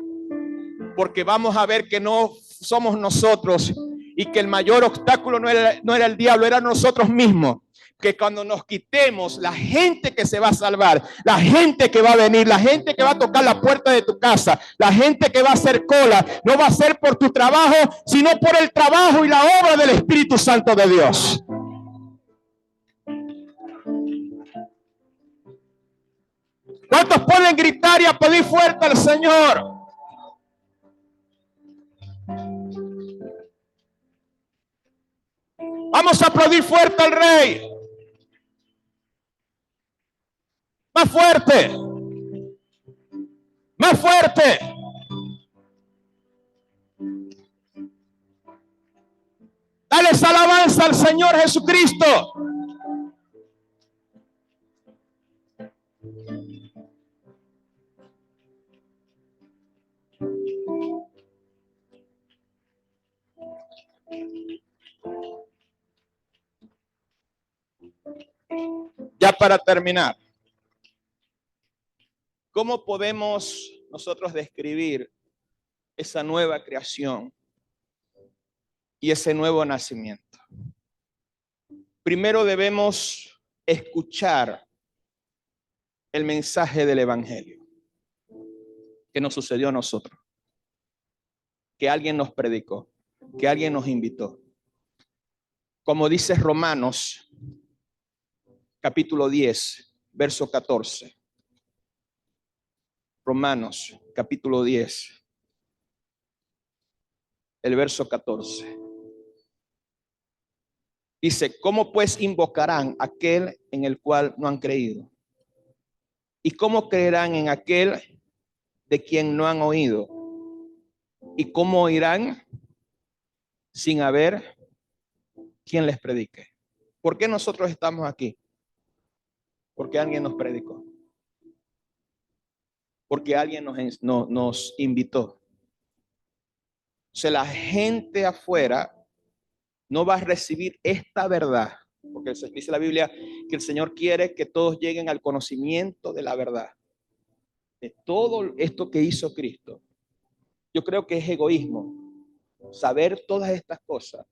porque vamos a ver que no somos nosotros y que el mayor obstáculo no era el diablo, era nosotros mismos. Que cuando nos quitemos, la gente que se va a salvar, la gente que va a venir, la gente que va a tocar la puerta de tu casa, la gente que va a hacer cola, no va a ser por tu trabajo, sino por el trabajo y la obra del Espíritu Santo de Dios. ¿Cuántos pueden gritar y aplaudir fuerte al Señor? Vamos a aplaudir fuerte al Rey. Más fuerte. Más fuerte. Dale esa alabanza al Señor Jesucristo. Ya para terminar, ¿cómo podemos nosotros describir esa nueva creación y ese nuevo nacimiento? Primero debemos escuchar el mensaje del Evangelio que nos sucedió a nosotros, que alguien nos predicó, que alguien nos invitó. Como dice Romanos capítulo 10, verso 14. Romanos capítulo 10, el verso 14. Dice: ¿cómo pues invocarán aquel en el cual no han creído? ¿Y cómo creerán en aquel de quien no han oído? ¿Y cómo oirán sin haber quien les predique? ¿Por qué nosotros estamos aquí? Porque alguien nos predicó. Porque alguien nos invitó. O sea, la gente afuera no va a recibir esta verdad, porque dice la Biblia que el Señor quiere que todos lleguen al conocimiento de la verdad, de todo esto que hizo Cristo. Yo creo que es egoísmo saber todas estas cosas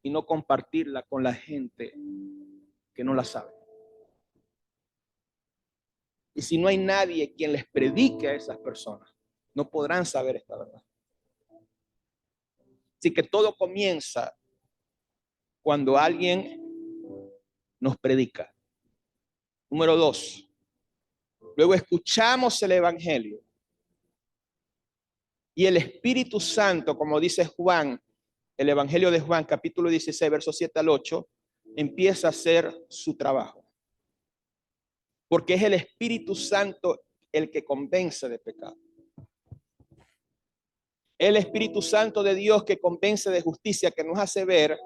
y no compartirla con la gente que no la sabe. Y si no hay nadie quien les predique a esas personas, no podrán saber esta verdad. Así que todo comienza cuando alguien nos predica. Número 2. Luego escuchamos el evangelio. Y el Espíritu Santo, como dice Juan, el evangelio de Juan, capítulo 16, versos 7 al 8, empieza a hacer su trabajo. Porque es el Espíritu Santo el que convence de pecado. El Espíritu Santo de Dios que convence de justicia, que nos hace ver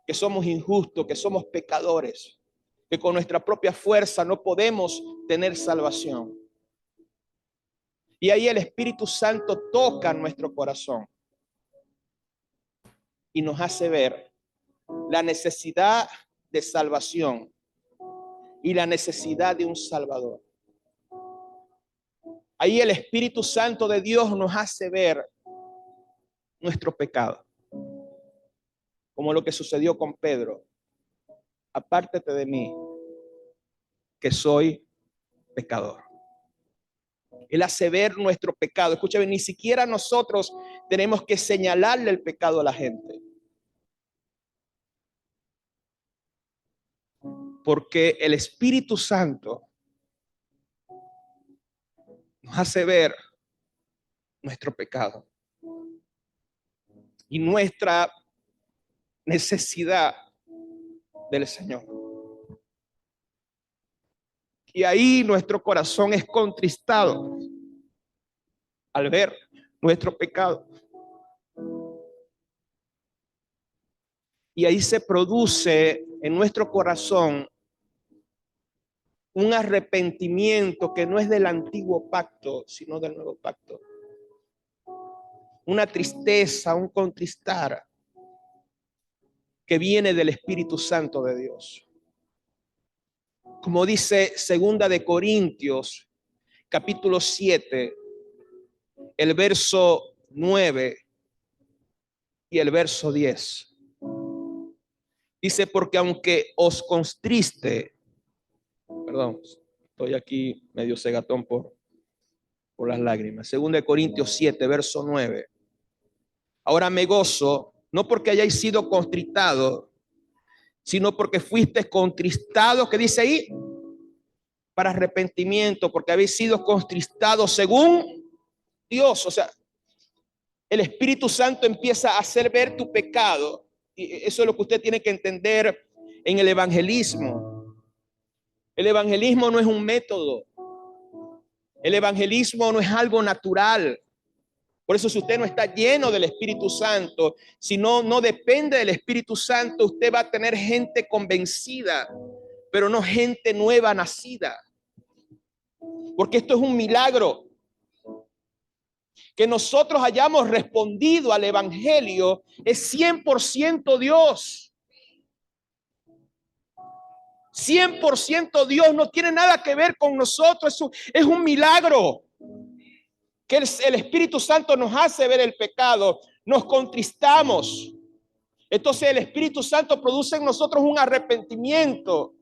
que somos injustos, que somos pecadores, que con nuestra propia fuerza no podemos tener salvación. Y ahí el Espíritu Santo toca nuestro corazón y nos hace ver la necesidad de salvación y la necesidad de un Salvador. Ahí el Espíritu Santo de Dios nos hace ver nuestro pecado, como lo que sucedió con Pedro. Apártate de mí, que soy pecador. Él hace ver nuestro pecado. Escúchame, ni siquiera nosotros tenemos que señalarle el pecado a la gente, porque el Espíritu Santo nos hace ver nuestro pecado y nuestra necesidad del Señor. Y ahí nuestro corazón es contristado al ver nuestro pecado. Y ahí se produce en nuestro corazón un arrepentimiento que no es del antiguo pacto, sino del nuevo pacto. Una tristeza, un contristar que viene del Espíritu Santo de Dios. Como dice 2 de Corintios, capítulo 7, el verso 9 y el verso 10. Dice, porque aunque os contriste, perdón, estoy aquí medio cegatón por las lágrimas. 2 de Corintios 7, verso 9. Ahora me gozo, no porque hayáis sido contristados, sino porque fuiste contristados, ¿qué dice ahí? Para arrepentimiento, porque habéis sido contristados según Dios. O sea, el Espíritu Santo empieza a hacer ver tu pecado. Y eso es lo que usted tiene que entender en el evangelismo. El evangelismo no es un método. El evangelismo no es algo natural. Por eso, si usted no está lleno del Espíritu Santo, si no depende del Espíritu Santo, usted va a tener gente convencida, pero no gente nueva nacida. Porque esto es un milagro. Que nosotros hayamos respondido al evangelio es 100% Dios. 100% Dios, no tiene nada que ver con nosotros. Es un milagro que el Espíritu Santo nos hace ver el pecado. Nos contristamos. Entonces el Espíritu Santo produce en nosotros un arrepentimiento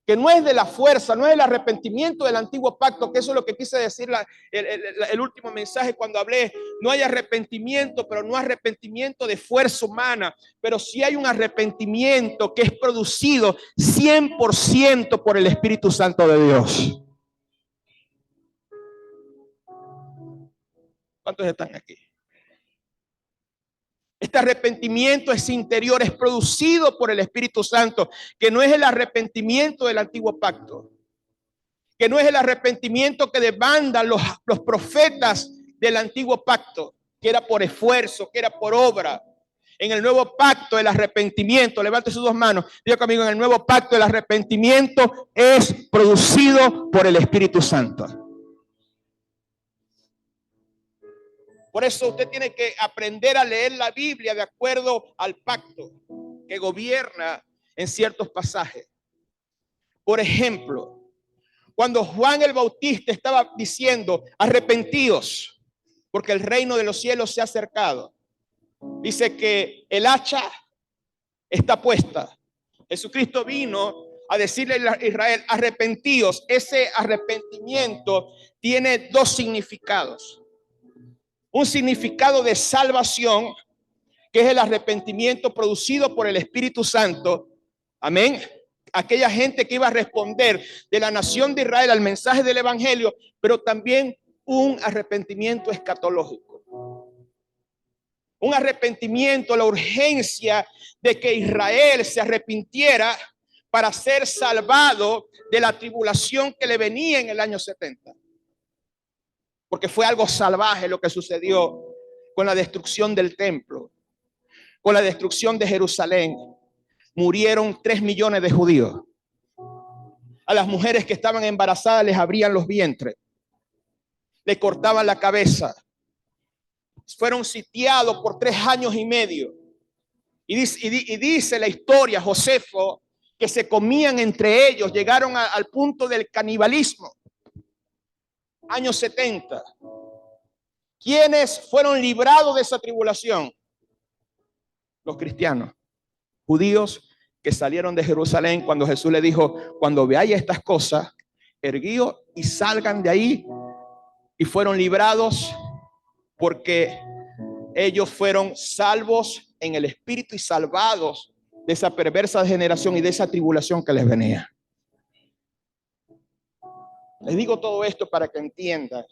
que no es de la fuerza, no es el arrepentimiento del antiguo pacto, que eso es lo que quise decir el último mensaje cuando hablé. No hay arrepentimiento, pero no arrepentimiento de fuerza humana, pero sí hay un arrepentimiento que es producido 100% por el Espíritu Santo de Dios. ¿Cuántos están aquí? Este arrepentimiento es interior, es producido por el Espíritu Santo, que no es el arrepentimiento del antiguo pacto, que no es el arrepentimiento que demandan los profetas del antiguo pacto, que era por esfuerzo, que era por obra. En el nuevo pacto el arrepentimiento, levante sus dos manos, diga conmigo, en el nuevo pacto el arrepentimiento es producido por el Espíritu Santo. Por eso usted tiene que aprender a leer la Biblia de acuerdo al pacto. que gobierna en ciertos pasajes. Por ejemplo, cuando Juan el Bautista estaba diciendo, arrepentíos, porque el reino de los cielos se ha acercado. Dice que el hacha está puesta. Jesucristo vino a decirle a Israel, arrepentíos. Ese arrepentimiento tiene dos significados. Un significado de salvación, que es el arrepentimiento producido por el Espíritu Santo. Amén. Aquella gente que iba a responder de la nación de Israel al mensaje del evangelio, pero también un arrepentimiento escatológico. Un arrepentimiento, la urgencia de que Israel se arrepintiera para ser salvado de la tribulación que le venía en el año 70. Porque fue algo salvaje lo que sucedió con la destrucción del templo, con la destrucción de Jerusalén. Murieron 3 millones de judíos. A las mujeres que estaban embarazadas les abrían los vientres, les cortaban la cabeza. Fueron sitiados por 3 años y medio. Y dice la historia, Josefo, que se comían entre ellos, llegaron al punto del canibalismo. Años 70. ¿Quiénes fueron librados de esa tribulación? Los cristianos, judíos que salieron de Jerusalén cuando Jesús le dijo, cuando veáis estas cosas, erguíos y salgan de ahí. Y fueron librados porque ellos fueron salvos en el espíritu y salvados de esa perversa generación y de esa tribulación que les venía. Les digo todo esto para que entiendan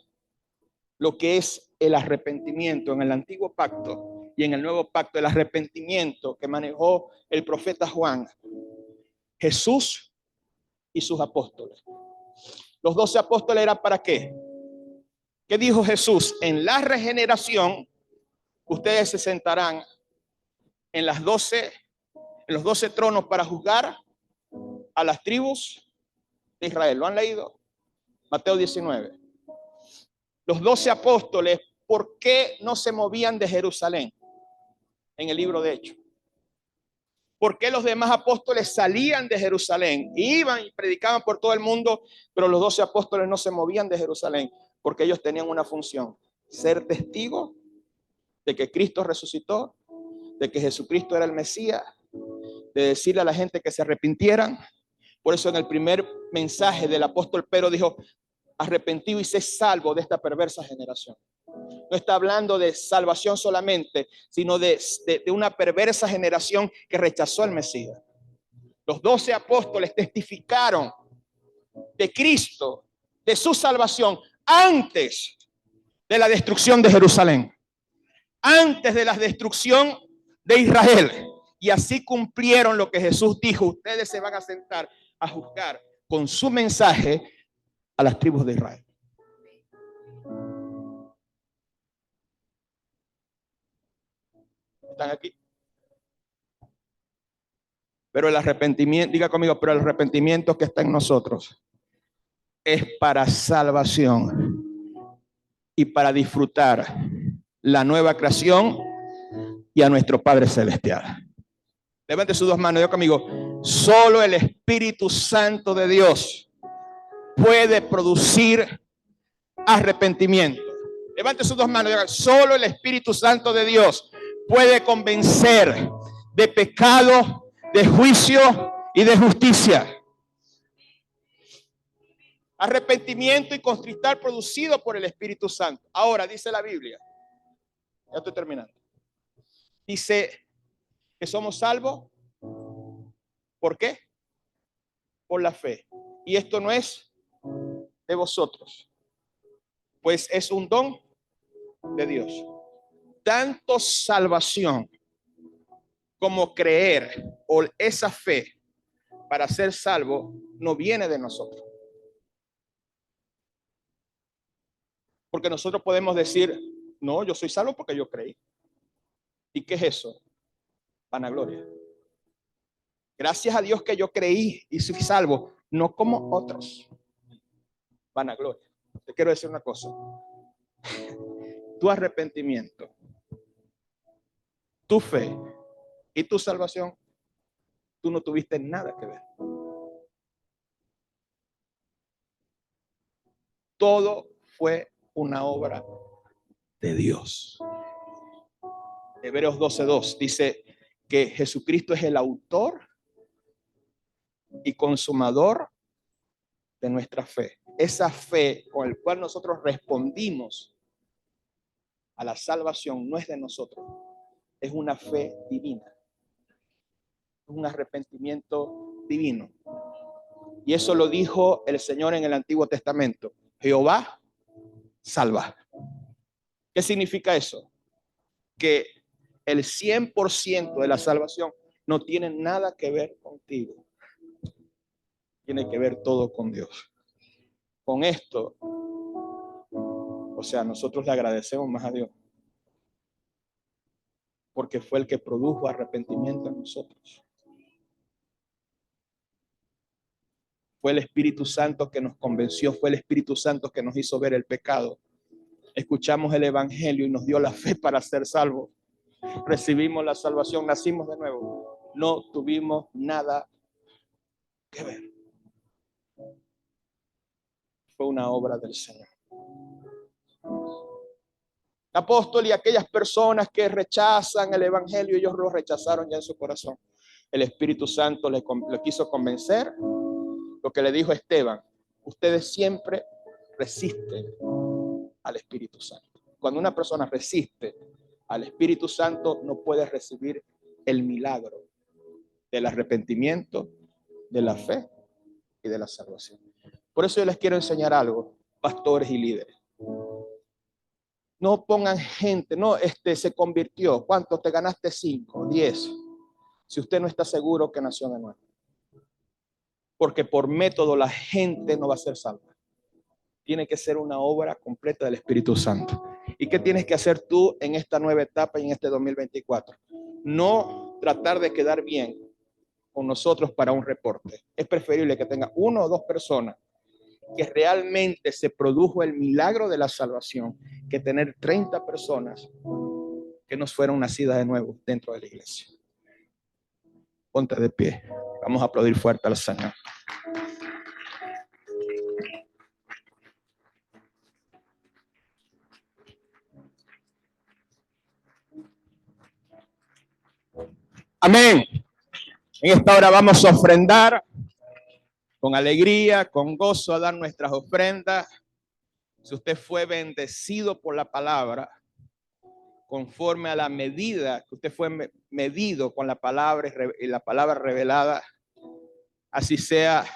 lo que es el arrepentimiento en el antiguo pacto y en el nuevo pacto. El arrepentimiento que manejó el profeta Juan, Jesús y sus apóstoles. Los 12 apóstoles eran ¿para qué? ¿Qué dijo Jesús? En la regeneración ustedes se sentarán en los 12 tronos para juzgar a las tribus de Israel. ¿Lo han leído? Mateo 19. Los 12 apóstoles, ¿por qué no se movían de Jerusalén? En el libro de Hechos. ¿Por qué los demás apóstoles salían de Jerusalén? Iban y predicaban por todo el mundo, pero los 12 apóstoles no se movían de Jerusalén, porque ellos tenían una función: ser testigos de que Cristo resucitó, de que Jesucristo era el Mesías, de decirle a la gente que se arrepintieran. Por eso en el primer mensaje del apóstol Pedro dijo, arrepentido y sé salvo de esta perversa generación. No está hablando de salvación solamente, sino de una perversa generación que rechazó al Mesías. Los 12 apóstoles testificaron de Cristo, de su salvación, antes de la destrucción de Jerusalén, antes de la destrucción de Israel. Y así cumplieron lo que Jesús dijo: ustedes se van a sentar a juzgar con su mensaje a las tribus de Israel. ¿Están aquí? Pero el arrepentimiento, diga conmigo, pero el arrepentimiento que está en nosotros es para salvación y para disfrutar la nueva creación y a nuestro Padre Celestial. Levante sus 2 manos, diga conmigo, solo el Espíritu Santo de Dios puede producir arrepentimiento. Levante sus 2 manos, diga, solo el Espíritu Santo de Dios puede convencer de pecado, de juicio y de justicia. Arrepentimiento y contritar producido por el Espíritu Santo. Ahora dice la Biblia, ya estoy terminando, dice que somos salvos. ¿Por qué? Por la fe. Y esto no es de vosotros, pues es un don de Dios. Tanto salvación como creer o esa fe para ser salvo no viene de nosotros. Porque nosotros podemos decir, no, yo soy salvo porque yo creí. ¿Y qué es eso? Vanagloria. Gracias a Dios que yo creí y soy salvo, no como otros. Vanagloria. Te quiero decir una cosa. Tu arrepentimiento, tu fe y tu salvación Tú no tuviste nada que ver. Todo fue una obra de Dios. Hebreos 12:2 dice que Jesucristo es el autor y consumador de nuestra fe. Esa fe con la cual nosotros respondimos a la salvación no es de nosotros, es una fe divina, un arrepentimiento divino. Y eso lo dijo el Señor en el Antiguo Testamento: Jehová salva. ¿Qué significa eso? Que el 100% de la salvación no tiene nada que ver contigo. Tiene que ver todo con Dios. Con esto, o sea, nosotros le agradecemos más a Dios, porque fue el que produjo arrepentimiento en nosotros. Fue el Espíritu Santo que nos convenció, fue el Espíritu Santo que nos hizo ver el pecado. Escuchamos el Evangelio y nos dio la fe para ser salvos. Recibimos la salvación, nacimos de nuevo. No tuvimos nada que ver. Fue una obra del Señor. El apóstol y aquellas personas que rechazan el Evangelio, ellos lo rechazaron ya en su corazón. El Espíritu Santo le quiso convencer. Lo que le dijo Esteban: ustedes siempre resisten al Espíritu Santo. Cuando una persona resiste al Espíritu Santo, no puede recibir el milagro del arrepentimiento, de la fe y de la salvación. Por eso yo les quiero enseñar algo, pastores y líderes. No pongan gente, no, se convirtió. ¿Cuánto te ganaste? 5, 10. Si usted no está seguro que nació de nuevo. Porque por método la gente no va a ser salva. Tiene que ser una obra completa del Espíritu Santo. ¿Y qué tienes que hacer tú en esta nueva etapa y en este 2024? No tratar de quedar bien con nosotros para un reporte. Es preferible que tenga 1 o 2 personas que realmente se produjo el milagro de la salvación, que tener 30 personas que nos fueron nacidas de nuevo dentro de la iglesia. Ponte de pie. Vamos a aplaudir fuerte al Señor. Amén. En esta hora vamos a ofrendar con alegría, con gozo, a dar nuestras ofrendas. Si usted fue bendecido por la palabra, conforme a la medida que usted fue medido con la palabra y la palabra revelada, así sea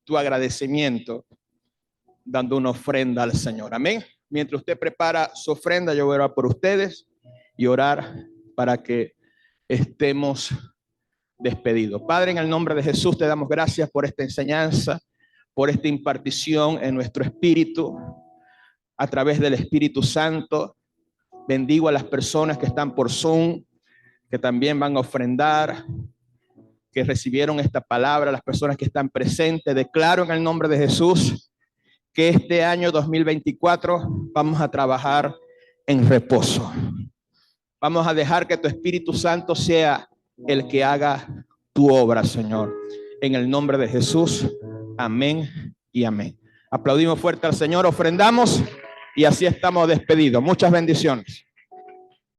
tu agradecimiento dando una ofrenda al Señor. Amén. Mientras usted prepara su ofrenda, yo voy a orar por ustedes y orar para que estemos despedidos. Padre, en el nombre de Jesús te damos gracias por esta enseñanza, por esta impartición en nuestro espíritu a través del Espíritu Santo. Bendigo a las personas que están por Zoom, que también van a ofrendar, que recibieron esta palabra, las personas que están presentes. Declaro en el nombre de Jesús que este año 2024 vamos a trabajar en reposo. Vamos a dejar que tu Espíritu Santo sea el que haga tu obra, Señor. En el nombre de Jesús, amén y amén. Aplaudimos fuerte al Señor, ofrendamos y así estamos despedidos. Muchas bendiciones.